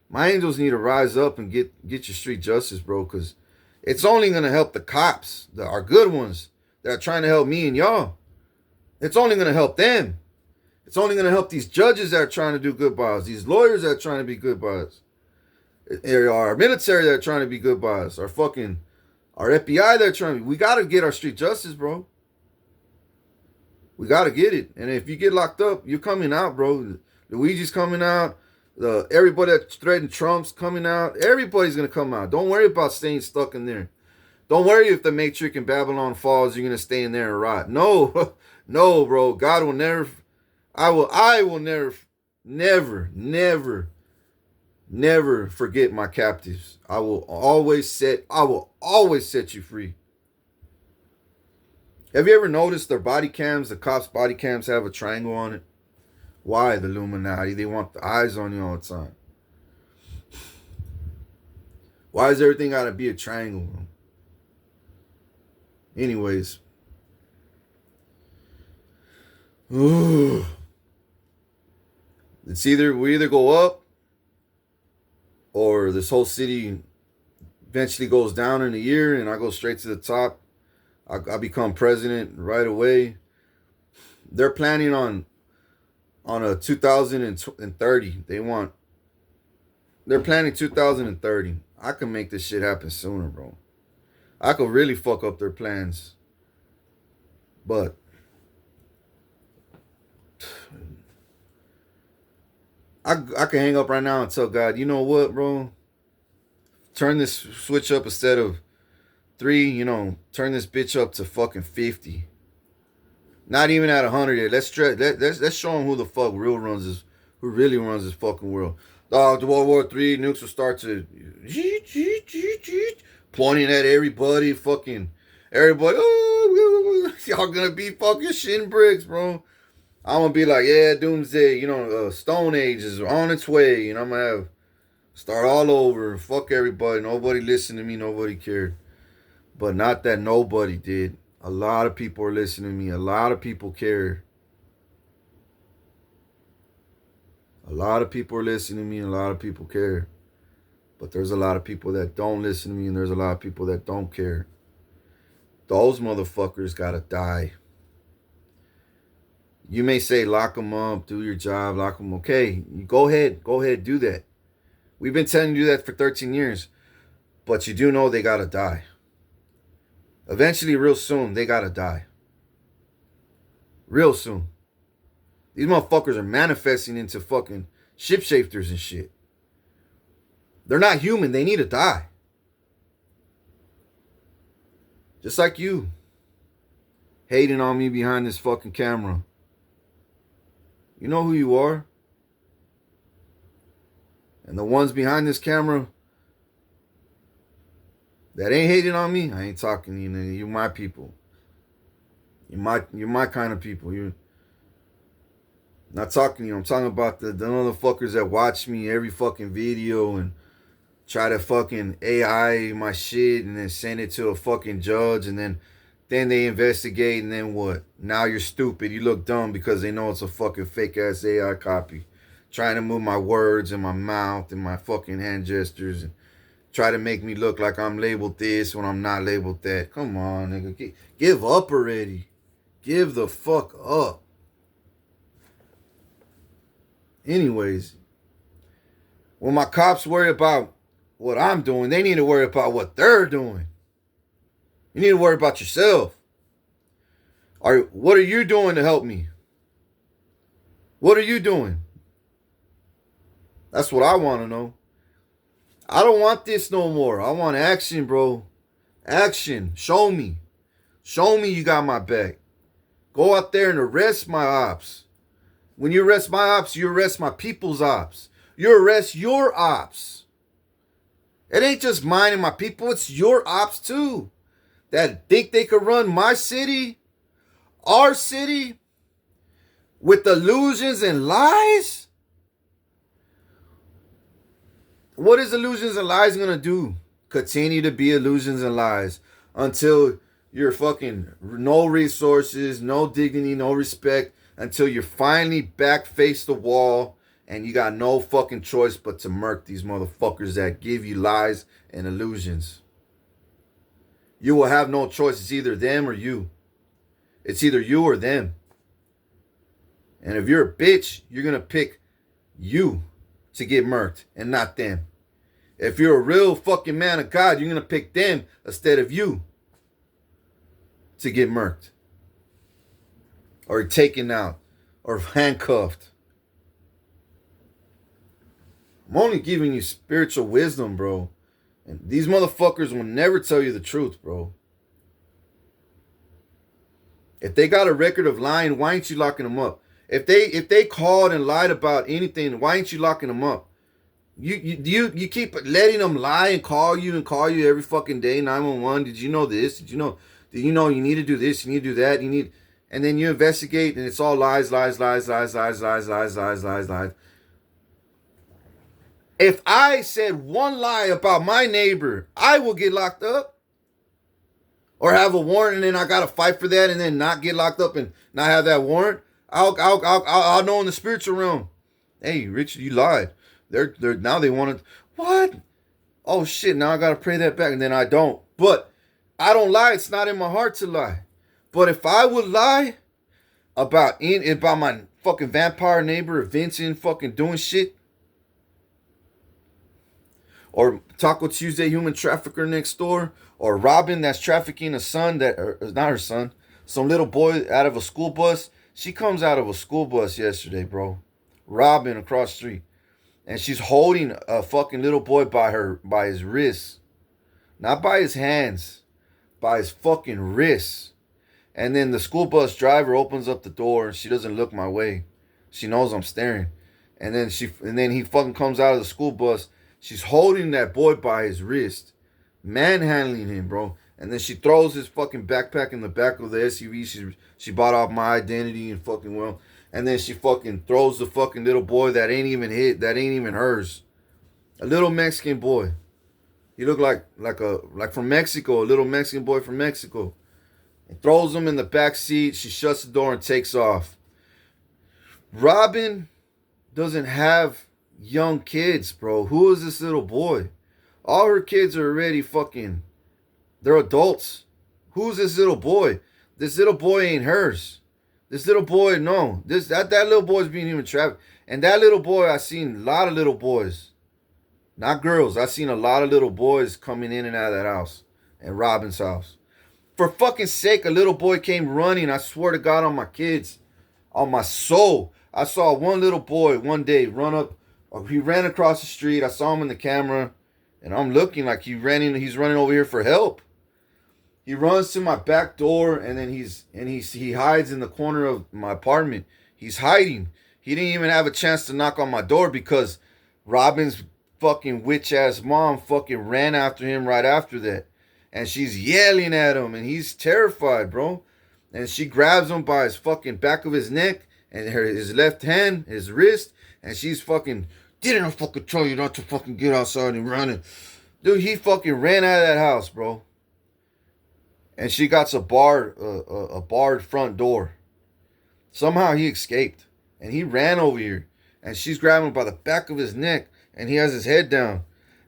my angels need to rise up and get your street justice, bro, because it's only going to help the cops, our good ones that are trying to help me and y'all. It's only going to help them. It's only going to help these judges that are trying to do good by us, these lawyers that are trying to be good by us, our military that are trying to be good by us, our FBI that are trying to be. We got to get our street justice, bro. We got to get it. And if you get locked up, you're coming out, bro. Luigi's coming out. Everybody that threatened Trump's coming out. Everybody's going to come out. Don't worry about staying stuck in there. Don't worry if the Matrix in Babylon falls, you're going to stay in there and rot. No, no, bro. God will never, I will never forget my captives. I will always set you free. Have you ever noticed their body cams, the cops' body cams have a triangle on it? Why? The Illuminati. They want the eyes on you all the time. Why does everything gotta be a triangle, bro? Anyways. It's either we either go up or this whole city eventually goes down in a year and I go straight to the top. I become president right away. They're planning on a 2030. They're planning 2030. I can make this shit happen sooner, bro. I could really fuck up their plans. But I can hang up right now and tell God, you know what, bro? Turn this switch up instead of 3, turn this bitch up to fucking 50. Not even at 100 yet. Let's show them who the fuck who really runs this fucking world. The World War III nukes will start to pointing at everybody, fucking everybody. Oh, y'all gonna be fucking shin bricks, bro. I'm gonna be like, yeah, doomsday. Stone Age is on its way, and I'm gonna have start all over. Fuck everybody. Nobody listened to me. Nobody cared. But not that nobody did. A lot of people are listening to me. A lot of people care. A lot of people are listening to me. A lot of people care. But there's a lot of people that don't listen to me, and there's a lot of people that don't care. Those motherfuckers gotta die. You may say, lock them up, do your job, lock them. Okay, go ahead, do that. We've been telling you to do that for 13 years. But you do know they gotta die. Eventually, real soon, they gotta die. Real soon. These motherfuckers are manifesting into fucking shapeshifters and shit. They're not human. They need to die. Just like you. Hating on me behind this fucking camera. You know who you are. And the ones behind this camera that ain't hating on me, I ain't talking to you. You're my people. You're my kind of people. You're not talking to you. I'm talking about the motherfuckers that watch me every fucking video and try to fucking AI my shit and then send it to a fucking judge and then they investigate and then what? Now you're stupid. You look dumb because they know it's a fucking fake ass AI copy. Trying to move my words and my mouth and my fucking hand gestures and try to make me look like I'm labeled this when I'm not labeled that. Come on, nigga. Give up already. Give the fuck up. Anyways, when my cops worry about what I'm doing, they need to worry about what they're doing. You need to worry about yourself. What are you doing to help me? What are you doing? That's what I want to know. I don't want this no more. I want action, bro. Action. Show me. Show me you got my back. Go out there and arrest my ops. When you arrest my ops, you arrest my people's ops. You arrest your ops. It ain't just mine and my people. It's your ops too. That think they could run my city, our city, with illusions and lies? What is illusions and lies gonna do? Continue to be illusions and lies until you're fucking no resources, no dignity, no respect, until you're finally back face the wall and you got no fucking choice but to murk these motherfuckers that give you lies and illusions. You will have no choice. It's either them or you. It's either you or them. And if you're a bitch, you're gonna pick you to get murked and not them. If you're a real fucking man of God, you're gonna pick them instead of you to get murked or taken out or handcuffed. I'm only giving you spiritual wisdom, bro. And these motherfuckers will never tell you the truth, bro. If they got a record of lying, why ain't you locking them up? If they called and lied about anything, why ain't you locking them up? You keep letting them lie and call you every fucking day, 911. Did you know this? Did you know you need to do this, you need to do that, and then you investigate and it's all lies. If I said one lie about my neighbor, I will get locked up or have a warrant, and then I gotta fight for that, and then not get locked up and not have that warrant. I'll know in the spiritual realm. Hey, Richard, you lied. They're now they want to what? Oh shit! Now I gotta pray that back, and then I don't. But I don't lie. It's not in my heart to lie. But if I would lie about my fucking vampire neighbor Vincent fucking doing shit, or Taco Tuesday human trafficker next door, or Robin that's trafficking a son that or not her son, some little boy out of a school bus. She comes out of a school bus yesterday, bro. Robin across the street, and she's holding a fucking little boy by his wrists, not by his hands, by his fucking wrists. And then the school bus driver opens up the door, and she doesn't look my way. She knows I'm staring. And then he fucking comes out of the school bus. She's holding that boy by his wrist, manhandling him, bro. And then she throws his fucking backpack in the back of the SUV. She bought off my identity and fucking well. And then she fucking throws the fucking little boy that ain't even hers. A little Mexican boy. He looked like from Mexico, a little Mexican boy from Mexico. And throws him in the back seat. She shuts the door and takes off. Robin doesn't have young kids, bro. Who is this little boy? All her kids are already fucking, they're adults. Who's this little boy? This little boy ain't hers. This little boy, no. That little boy's being human trafficked. And that little boy, I seen a lot of little boys. Not girls. I seen a lot of little boys coming in and out of that house. And Robin's house. For fucking sake, a little boy came running. I swear to God on my kids. On my soul. I saw one little boy one day run up. He ran across the street. I saw him in the camera. And I'm looking like he's running over here for help. He runs to my back door, and then he hides in the corner of my apartment. He's hiding. He didn't even have a chance to knock on my door because Robin's fucking witch ass mom fucking ran after him right after that. And she's yelling at him, and he's terrified, bro. And she grabs him by his fucking back of his neck and his left hand, his wrist, and she's fucking, didn't I fucking tell you not to fucking get outside and run it? Dude, he fucking ran out of that house, bro. And she got a barred front door. Somehow he escaped. And he ran over here. And she's grabbing him by the back of his neck. And he has his head down.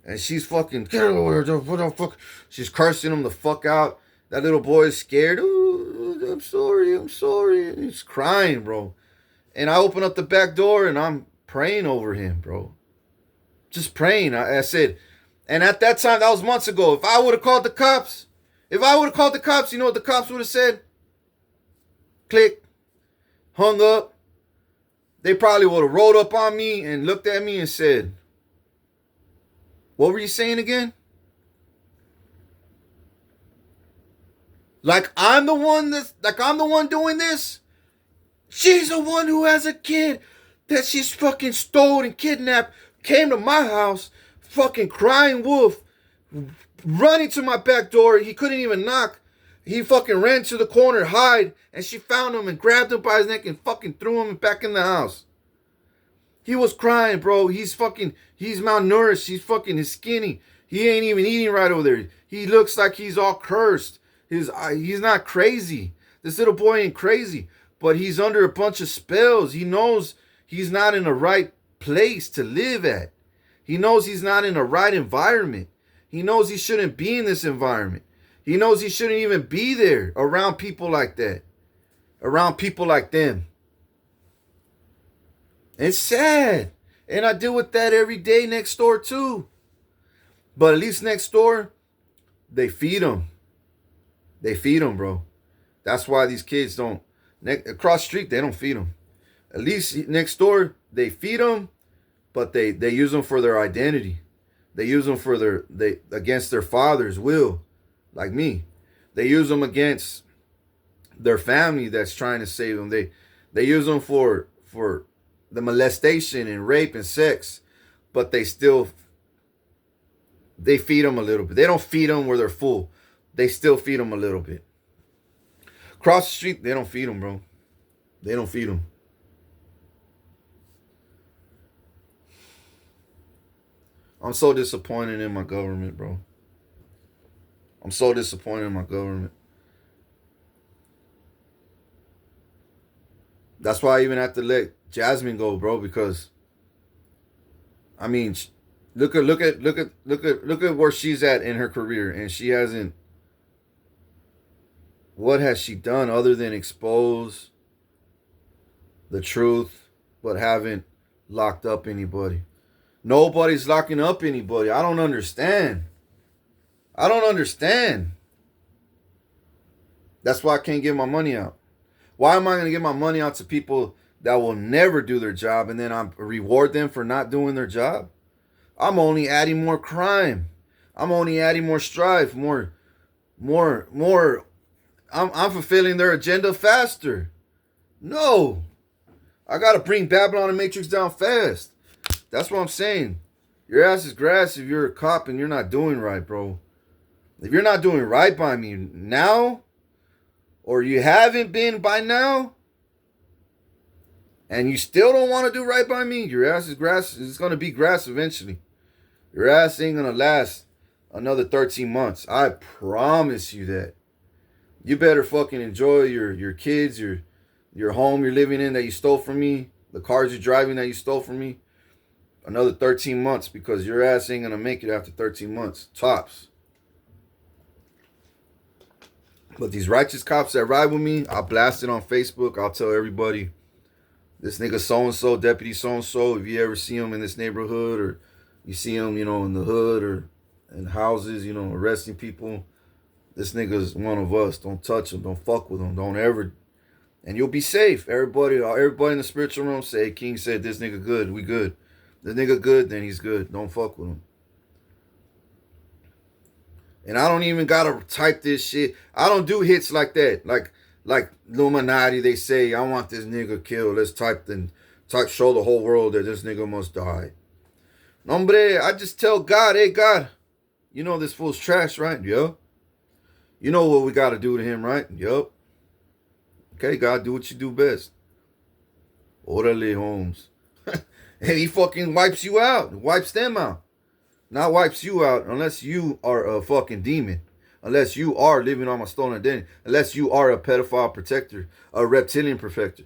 And she's fucking, get over here, what the fuck? She's cursing him the fuck out. That little boy is scared. Ooh, I'm sorry. And he's crying, bro. And I open up the back door and I'm praying over him, bro. Just praying. I said, and at that time, that was months ago. If I would have called the cops, you know what the cops would have said? Click. Hung up. They probably would have rolled up on me and looked at me and said, what were you saying again? Like I'm the one doing this? She's the one who has a kid that she's fucking stole and kidnapped, came to my house, fucking crying wolf, running to my back door. He couldn't even knock. He fucking ran to the corner, hide, and she found him and grabbed him by his neck and fucking threw him back in the house. He was crying, bro. He's malnourished. He's skinny. He ain't even eating right over there. He looks like he's all cursed. He's not crazy. This little boy ain't crazy, but he's under a bunch of spells. He knows he's not in the right place to live at. He knows he's not in the right environment. He knows he shouldn't be in this environment. He knows he shouldn't even be there around people like that. Around people like them. It's sad. And I deal with that every day next door too. But at least next door, they feed them. They feed them, bro. That's why these kids don't. Across the street, they don't feed them. At least next door, they feed them, but they use them for their identity. They use them against their father's will, like me. They use them against their family that's trying to save them. They use them for the molestation and rape and sex, but they feed them a little bit. They don't feed them where they're full. They still feed them a little bit. Across the street, they don't feed them, bro. They don't feed them. I'm so disappointed in my government, bro. I'm so disappointed in my government. That's why I even have to let Jasmine go, bro, because I mean, look at where she's at in her career, and she hasn't. What has she done other than expose the truth, but haven't locked up anybody? Nobody's locking up anybody. I don't understand. I don't understand. That's why I can't give my money out. Why am I going to give my money out to people that will never do their job and then I reward them for not doing their job? I'm only adding more crime. I'm only adding more strife, more. I'm fulfilling their agenda faster. No. I got to bring Babylon and Matrix down fast. That's what I'm saying. Your ass is grass if you're a cop and you're not doing right, bro. If you're not doing right by me now, or you haven't been by now, and you still don't want to do right by me, your ass is grass. It's going to be grass eventually. Your ass ain't going to last another 13 months. I promise you that. You better fucking enjoy your kids, your home you're living in that you stole from me, the cars you're driving that you stole from me. Another 13 months, because your ass ain't going to make it after 13 months. Tops. But these righteous cops that ride with me, I'll blast it on Facebook. I'll tell everybody, this nigga so-and-so, deputy so-and-so, if you ever see him in this neighborhood, or you see him, in the hood or in houses, arresting people, this nigga's one of us. Don't touch him. Don't fuck with him. Don't ever. And you'll be safe. Everybody in the spiritual realm say, King said, this nigga good. We good. This nigga good, then he's good. Don't fuck with him. And I don't even gotta type this shit. I don't do hits like that. Like Illuminati, they say, I want this nigga killed. Let's show the whole world that this nigga must die. Hombre, I just tell God, hey God, you know this fool's trash, right? Yup. You know what we gotta do to him, right? Yup. Okay, God, do what you do best. Orale, Holmes. And he fucking wipes you out. Wipes them out. Not wipes you out unless you are a fucking demon. Unless you are living on my stolen identity. Unless you are a pedophile protector. A reptilian protector.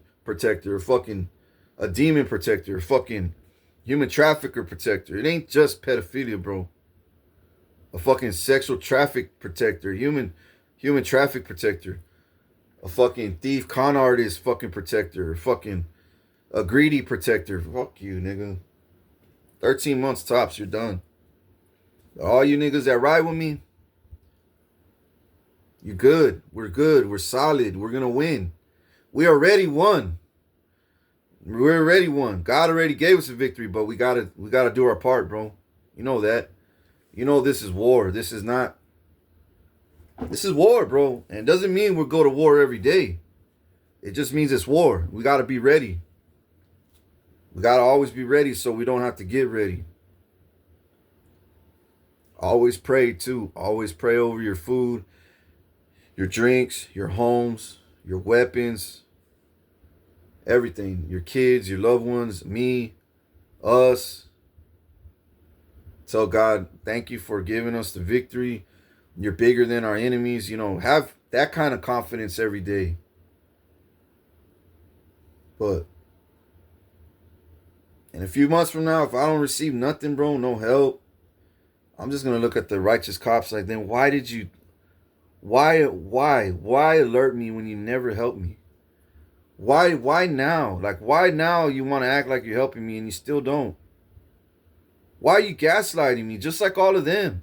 A demon protector. A fucking human trafficker protector. It ain't just pedophilia, bro. A fucking sexual traffic protector. Human traffic protector. A fucking thief, con artist fucking protector. Fucking a greedy protector. Fuck you, nigga. 13 months tops, you're done. All you niggas that ride with me, you good. We're good. We're solid. We're gonna win. We already won. We already won. God already gave us a victory, but we gotta do our part, bro. You know that. You know this is war. This is war, bro. And it doesn't mean we'll go to war every day. It just means it's war. We gotta be ready. We gotta always be ready so we don't have to get ready. Always pray too. Always pray over your food, your drinks, your homes, your weapons, everything. Your kids, your loved ones, me, us. Tell God, thank you for giving us the victory. You're bigger than our enemies. Have that kind of confidence every day. But in a few months from now, if I don't receive nothing, bro, no help, I'm just going to look at the righteous cops like, then why alert me when you never helped me? Why now? Like, why now you want to act like you're helping me and you still don't? Why are you gaslighting me just like all of them?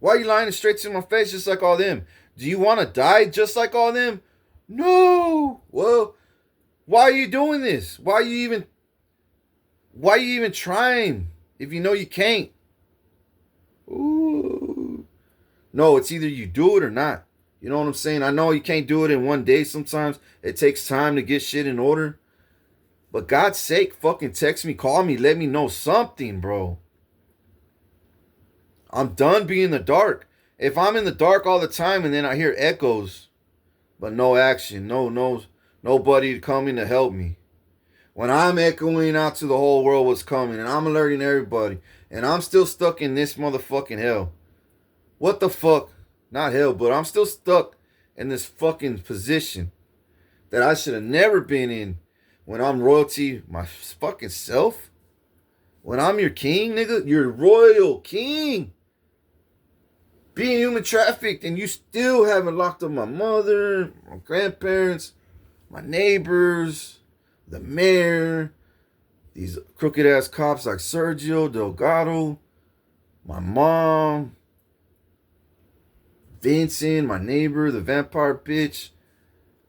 Why are you lying straight to my face just like all of them? Do you want to die just like all of them? No. Well, why are you doing this? Why are you even trying if you know you can't? Ooh. No, it's either you do it or not. You know what I'm saying? I know you can't do it in one day sometimes. It takes time to get shit in order. But God's sake, fucking text me, call me, let me know something, bro. I'm done being in the dark. If I'm in the dark all the time and then I hear echoes, but no action, nobody coming to help me. when I'm echoing out to the whole world what's coming and I'm alerting everybody and I'm still stuck in this motherfucking hell. What the fuck? Not hell, but I'm still stuck in this fucking position that I should have never been in when I'm royalty my fucking self. When I'm your king, nigga, your royal king. Being human trafficked and you still haven't locked up my mother, my grandparents, my neighbors, the mayor, these crooked ass cops like Sergio Delgado, my mom, Vincent, my neighbor, the vampire bitch.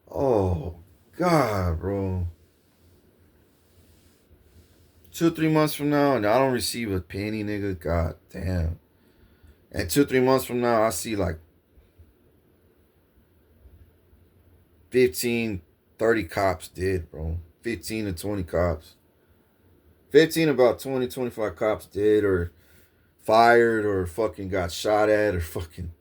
Oh, God, bro. 2 or 3 months from now, and I don't receive a penny, nigga. God damn. And 2 or 3 months from now, I see like 15, 30 cops dead, bro. 15 to 20 cops. 15, about 20, 25 cops dead or fired or fucking got shot at or fucking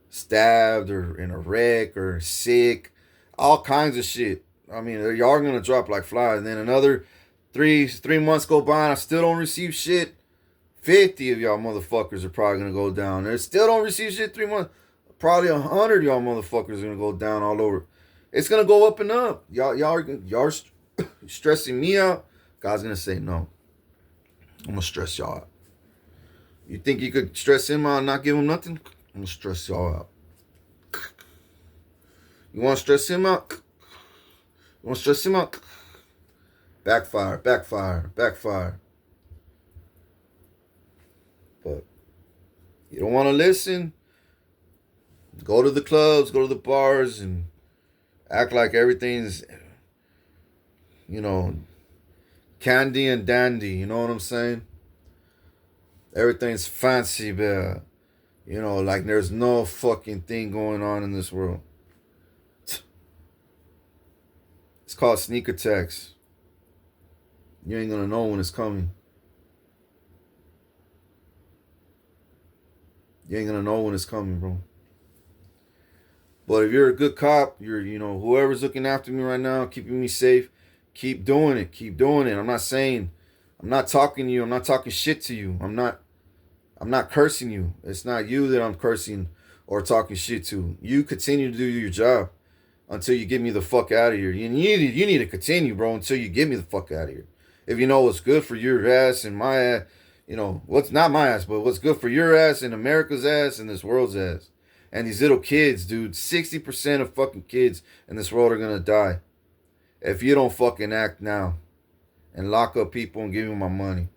stabbed or in a wreck or sick. All kinds of shit. I mean, y'all are gonna drop like flies. And then another three months go by and I still don't receive shit. 50 of y'all motherfuckers are probably gonna go down. They still don't receive shit 3 months. Probably 100 of y'all motherfuckers are gonna go down all over. It's gonna go up and up. Y'all are stressing me out. God's gonna say no. I'm gonna stress y'all out. You think you could stress him out and not give him nothing? I'm gonna stress y'all out. You wanna stress him out? You wanna stress him out? Backfire, backfire, backfire. But you don't wanna listen? Go to the clubs, go to the bars, and act like everything's, candy and dandy. You know what I'm saying? Everything's fancy, but like there's no fucking thing going on in this world. It's called sneak attacks. You ain't gonna know when it's coming. You ain't gonna know when it's coming, bro. But if you're a good cop, you're, whoever's looking after me right now, keeping me safe, keep doing it. Keep doing it. I'm not talking to you. I'm not talking shit to you. I'm not cursing you. It's not you that I'm cursing or talking shit to. You continue to do your job until you get me the fuck out of here. You need to continue, bro, until you get me the fuck out of here. If you know what's good for your ass and my ass, what's not my ass, but what's good for your ass and America's ass and this world's ass. And these little kids, dude, 60% of fucking kids in this world are gonna die if you don't fucking act now and lock up people and give me my money.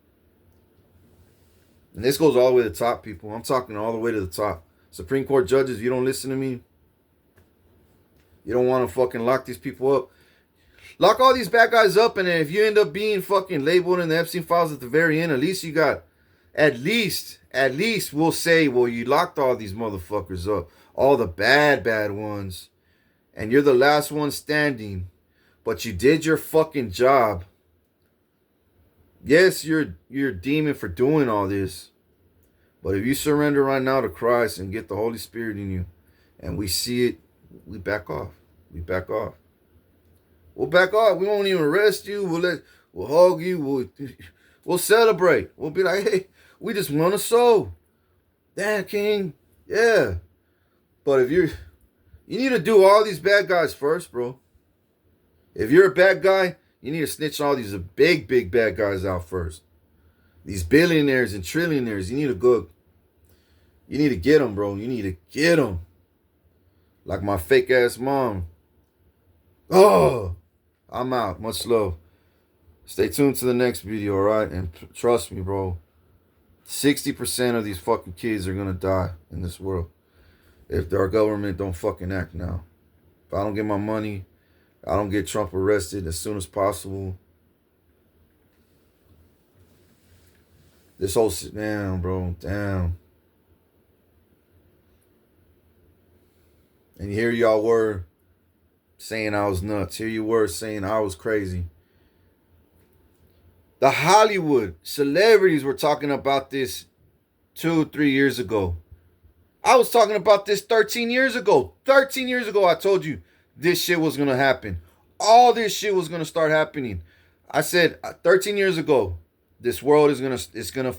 And this goes all the way to the top, people. I'm talking all the way to the top. Supreme Court judges, you don't listen to me. You don't want to fucking lock these people up. Lock all these bad guys up, and then if you end up being fucking labeled in the Epstein files at the very end, at least you got, at least we'll say, well, you locked all these motherfuckers up. All the bad ones. And you're the last one standing. But you did your fucking job. Yes, you're a demon for doing all this. But if you surrender right now to Christ and get the Holy Spirit in you, and we see it, we back off. We back off. We'll back off. We won't even arrest you. We'll hug you. We'll celebrate. We'll be like, hey, we just won a soul. Damn, King. Yeah. But if you need to do all these bad guys first, bro. If you're a bad guy, you need to snitch all these big bad guys out first. These billionaires and trillionaires, you need to get them, bro. You need to get them. Like my fake ass mom. Oh, I'm out. Much love. Stay tuned to the next video, alright? And trust me, bro. 60% of these fucking kids are gonna die in this world if our government don't fucking act now. If I don't get my money, I don't get Trump arrested as soon as possible. This whole shit, damn, bro, damn. And here y'all were saying I was nuts. Here you were saying I was crazy. The Hollywood celebrities were talking about this 2-3 years ago. I was talking about this 13 years ago. 13 years ago, I told you this shit was going to happen. All this shit was going to start happening. I said 13 years ago, this world is gonna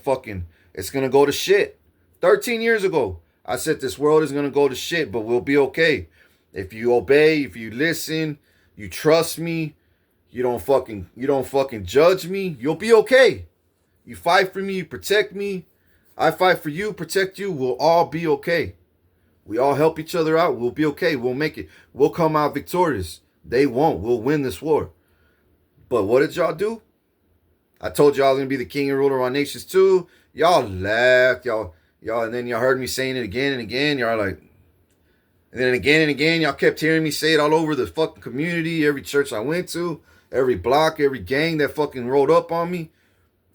go to shit. 13 years ago, I said this world is gonna go to shit, but we'll be okay. If you obey, if you listen, you trust me, you don't fucking judge me, you'll be okay. You fight for me, you protect me. I fight for you, protect you, we'll all be okay. We all help each other out, we'll be okay. We'll make it. We'll come out victorious. They won't. We'll win this war. But what did y'all do? I told y'all I was gonna be the king and ruler of our nations too. Y'all laughed, and then y'all heard me saying it again and again. Y'all like, and then again and again, y'all kept hearing me say it all over the fucking community, every church I went to, every block, every gang that fucking rolled up on me,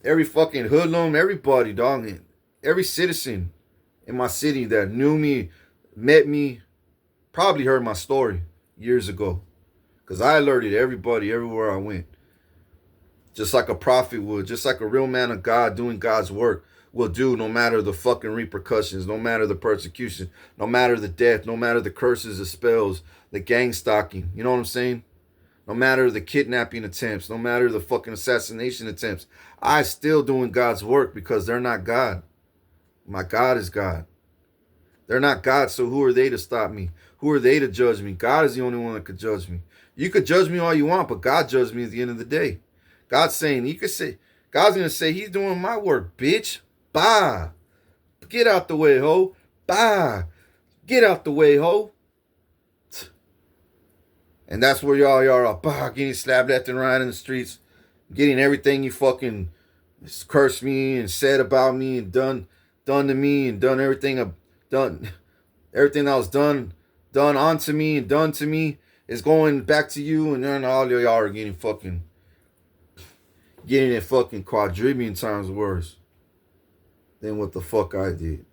every fucking hoodlum, everybody, dog, every citizen in my city that knew me, met me, probably heard my story years ago. Because I alerted everybody everywhere I went. Just like a prophet would, just like a real man of God doing God's work will do, no matter the fucking repercussions, no matter the persecution, no matter the death, no matter the curses, the spells, the gang stalking. You know what I'm saying? No matter the kidnapping attempts, no matter the fucking assassination attempts. I still doing God's work because they're not God. My God is God. They're not God, so who are they to stop me? Who are they to judge me? God is the only one that could judge me. You could judge me all you want, but God judged me at the end of the day. God's saying, God's going to say, he's doing my work, bitch. Bah. Get out the way, ho. Bah. Get out the way, ho. And that's where y'all are, bah, getting slapped left and right in the streets, getting everything you fucking cursed me and said about me and done to me and done everything that was done onto me and done to me is going back to you, and then all y'all are getting it fucking quadrillion times worse than what the fuck I did.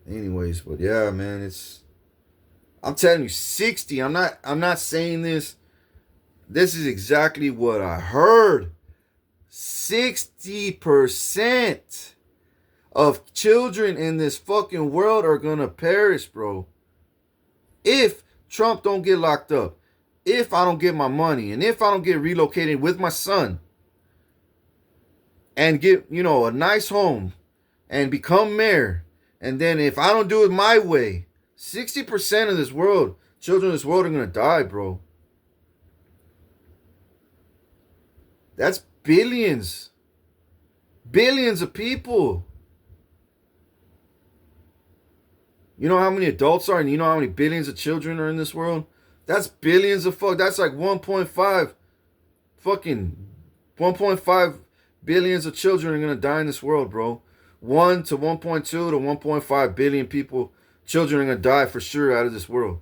Anyways, but yeah, man, I'm telling you, 60. I'm not saying this. This is exactly what I heard. 60% of children in this fucking world are gonna perish, bro. If Trump don't get locked up, if I don't get my money, and if I don't get relocated with my son and get, a nice home and become mayor, and then if I don't do it my way, 60% of this world, children of this world are going to die, bro. That's billions. Billions of people. You know how many adults are, and you know how many billions of children are in this world? That's billions of that's like 1.5 billions of children are going to die in this world, bro. 1 to 1.2 to 1.5 billion people, children are going to die for sure out of this world.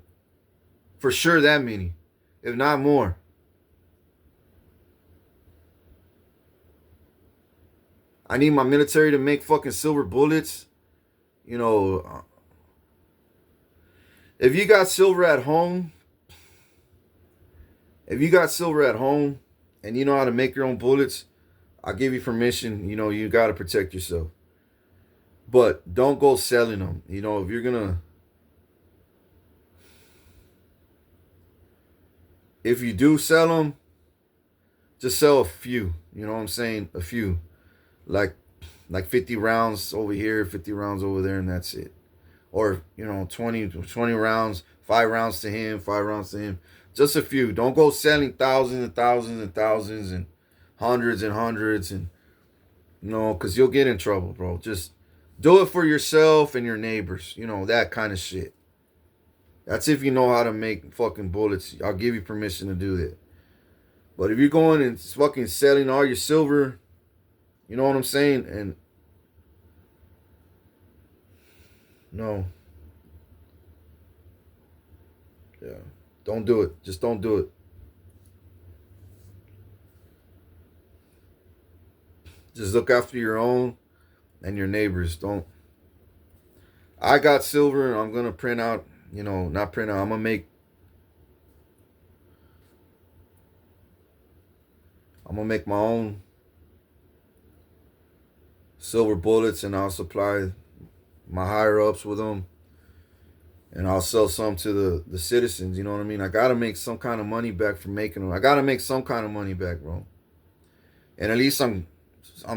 For sure that many, if not more. I need my military to make fucking silver bullets. If you got silver at home, and you know how to make your own bullets, I'll give you permission. You got to protect yourself. But don't go selling them. If you're going to... If you do sell them, just sell a few. You know what I'm saying? A few. Like 50 rounds over here, 50 rounds over there, and that's it. Or, 20 rounds, 5 rounds to him, 5 rounds to him. Just a few. Don't go selling thousands and thousands and thousands and hundreds and because you'll get in trouble, bro. Just do it for yourself and your neighbors. That kind of shit. That's if you know how to make fucking bullets. I'll give you permission to do that. But if you're going and fucking selling all your silver, you know what I'm saying? And no. Yeah. Don't do it. Just don't do it. Just look after your own and your neighbors. Don't. I got silver. I'm going to print out, not print out. I'm going to make my own silver bullets, and I'll supply my higher ups with them. And I'll sell some to the citizens, you know what I mean? I got to make some kind of money back from making them. I got to make some kind of money back, bro. and at least I'm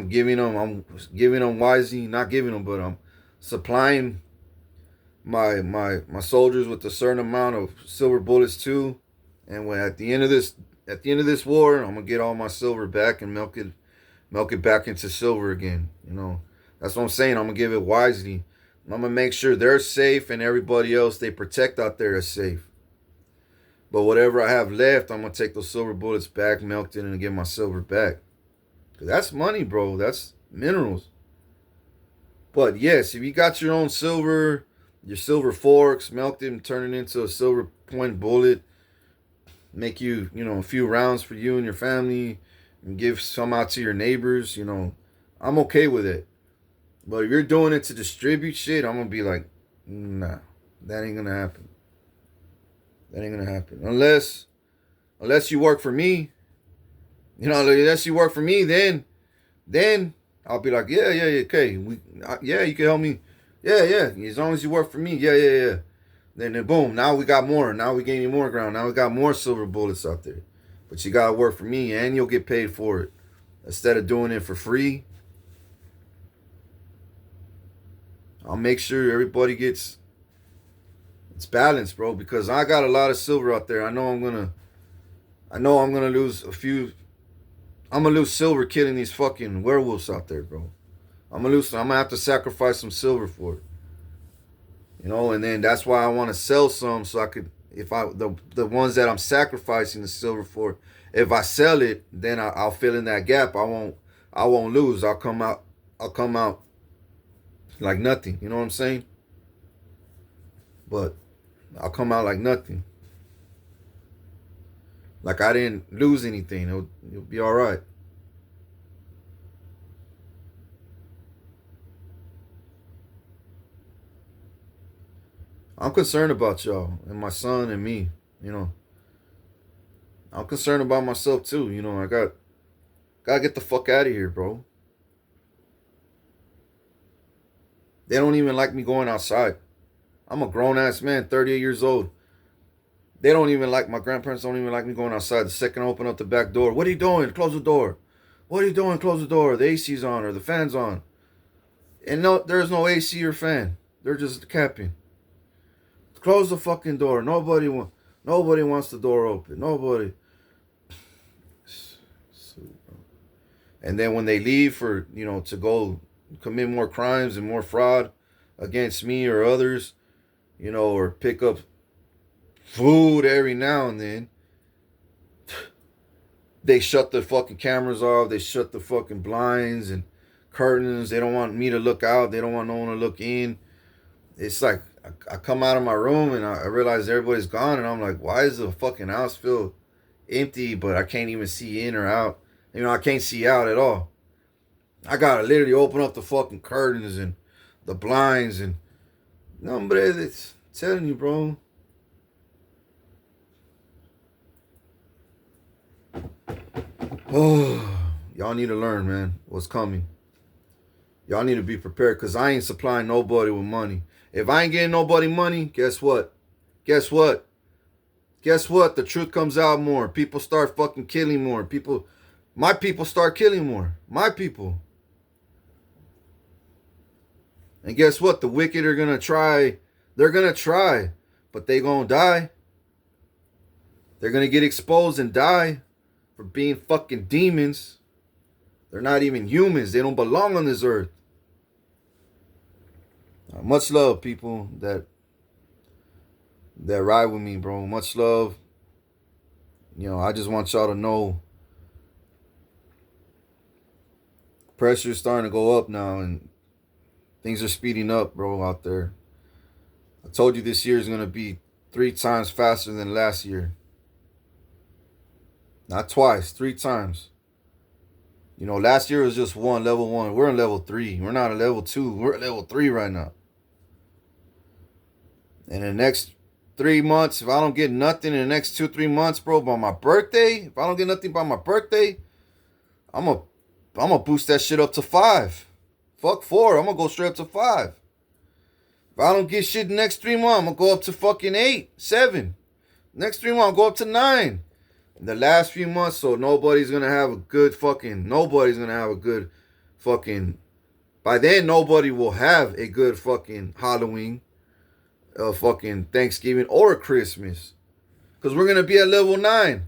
giving them wisely, not giving them, but I'm supplying my soldiers with a certain amount of silver bullets too. And when at the end of this war, I'm gonna get all my silver back and milk it back into silver again. That's what I'm saying. I'm gonna give it wisely. I'm gonna make sure they're safe and everybody else they protect out there is safe. But whatever I have left, I'm gonna take those silver bullets back, milk it, and get my silver back. Cause that's money, bro. That's minerals. But yes, if you got your silver forks, milk it and turn it into a silver point bullet, make you, a few rounds for you and your family, and give some out to your neighbors, I'm okay with it. But if you're doing it to distribute shit, I'm gonna be like, nah, that ain't gonna happen. That ain't gonna happen. Unless you work for me. Unless you work for me, then I'll be like, yeah, okay, yeah, you can help me, yeah, as long as you work for me, yeah. Then boom, now we got more. Now we gaining more ground. Now we got more silver bullets out there. But you gotta work for me, and you'll get paid for it instead of doing it for free. I'll make sure everybody gets it's balanced, bro. Because I got a lot of silver out there. I know I'm gonna lose a few. I'm gonna lose silver killing these fucking werewolves out there, bro. I'm gonna have to sacrifice some silver for it. And then that's why I want to sell some so I could, if the ones that I'm sacrificing the silver for, if I sell it, then I'll fill in that gap. I won't lose. I'll come out like nothing. You know what I'm saying? But I'll come out like nothing. Like I didn't lose anything. It'll be all right. I'm concerned about y'all and my son and me. I'm concerned about myself too. I gotta get the fuck out of here, bro. They don't even like me going outside. I'm a grown ass man, 38 years old. My grandparents don't even like me going outside. The second I open up the back door, what are you doing? Close the door. What are you doing? Close the door. The AC's on or the fan's on. And no, there's no AC or fan. They're just capping. Close the fucking door. Nobody wants the door open. Nobody. And then when they leave for, to go commit more crimes and more fraud against me or others, or pick up food every now and then, they shut the fucking cameras off. They shut the fucking blinds and curtains. They don't want me to look out. They don't want no one to look in. It's like I come out of my room and I realize everybody's gone, and I'm like, why is the fucking house feel empty? But I can't even see in or out. I can't see out at all. I gotta literally open up the fucking curtains and the blinds and but it's telling you, bro. Oh, y'all need to learn, man, what's coming. Y'all need to be prepared, because I ain't supplying nobody with money. If I ain't getting nobody money, guess what? The truth comes out more. People start fucking killing more. My people start killing more. My people. And guess what? The wicked are going to try. They're going to try. But they going to die. They're going to get exposed and die for being fucking demons. They're not even humans. They don't belong on this earth. Much love, people that ride with me, bro. Much love. I just want y'all to know pressure's starting to go up now, and things are speeding up, bro, out there. I told you this year is going to be 3 times faster than last year. Not twice, 3 times. Last year was just level 1. We're in level 3. We're not at level 2. We're at level 3 right now. In the next 3 months, if I don't get nothing in the next 2-3 months, bro, by my birthday, if I don't get nothing by my birthday, I'm gonna boost that shit up to 5. Fuck 4. I'm gonna go straight up to 5. If I don't get shit the next 3 months, I'm gonna go up to fucking 8, 7. Next 3 months, I'll go up to 9. the last few months, so nobody's gonna have a good fucking. Nobody's gonna have a good fucking. By then, nobody will have a good fucking Halloween, fucking Thanksgiving or Christmas, because we're gonna be at level 9,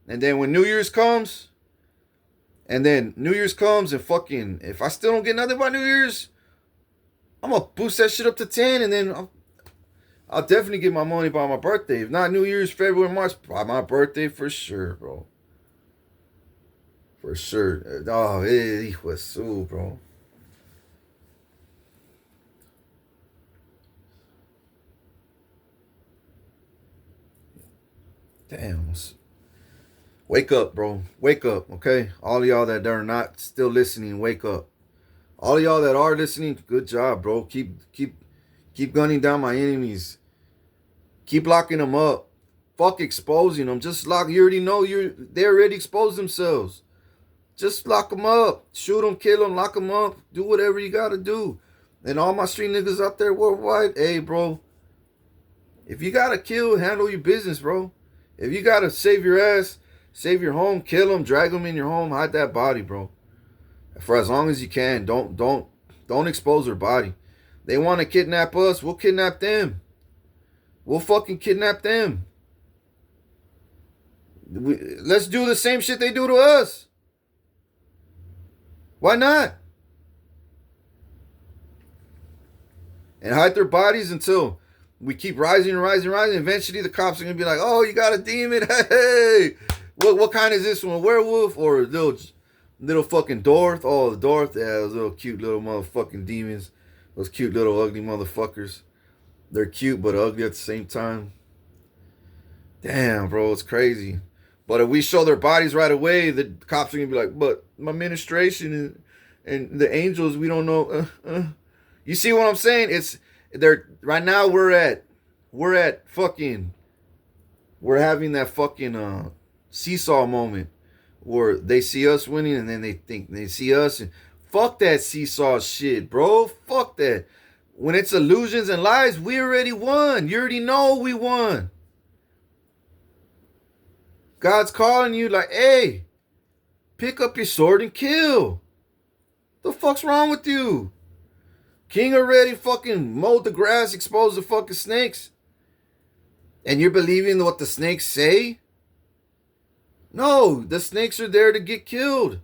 and then when New Year's comes, and fucking, if I still don't get nothing by New Year's, I'm gonna boost that shit up to 10, and then I'll definitely get my money by my birthday. If not New Year's, February, March, by my birthday for sure, bro. For sure. Oh, it was so, bro. Damn. Wake up, bro. Wake up, okay? All of y'all that are not still listening, wake up. All of y'all that are listening, good job, bro. Keep gunning down my enemies. Keep locking them up. Fuck exposing them. Just lock. You already know they already exposed themselves. Just lock them up. Shoot them, kill them, lock them up. Do whatever you gotta do. And all my street niggas out there worldwide, hey, bro. If you gotta kill, handle your business, bro. If you gotta save your ass, save your home, kill them, drag them in your home, hide that body, bro. For as long as you can. Don't expose their body. They want to kidnap us, we'll kidnap them. We'll fucking kidnap them. Let's do the same shit they do to us. Why not? And hide their bodies until we keep rising and rising and rising. Eventually the cops are going to be like, oh, you got a demon? Hey, what kind is this one? A werewolf or a little fucking Dorth? Oh, the Dorth? Yeah, those little cute little motherfucking demons. Those cute little ugly motherfuckers. They're cute but ugly at the same time. Damn, bro, it's crazy. But if we show their bodies right away, the cops are gonna be like, but my administration and the angels, we don't know. You see what I'm saying? They're right now we're having that fucking seesaw moment where they see us winning and then they think they see us and fuck that seesaw shit, bro. Fuck that. When it's illusions and lies, we already won. You already know we won. God's calling you like, hey, pick up your sword and kill. The fuck's wrong with you? King already fucking mowed the grass, exposed the fucking snakes. And you're believing what the snakes say? No, the snakes are there to get killed.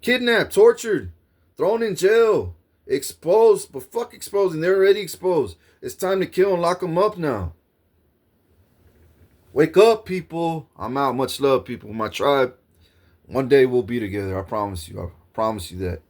Kidnapped, tortured, thrown in jail, exposed, but fuck exposing, they're already exposed. It's time to kill and lock them up now. Wake up, people. I'm out. Much love, people. My tribe. One day we'll be together. I promise you. I promise you that.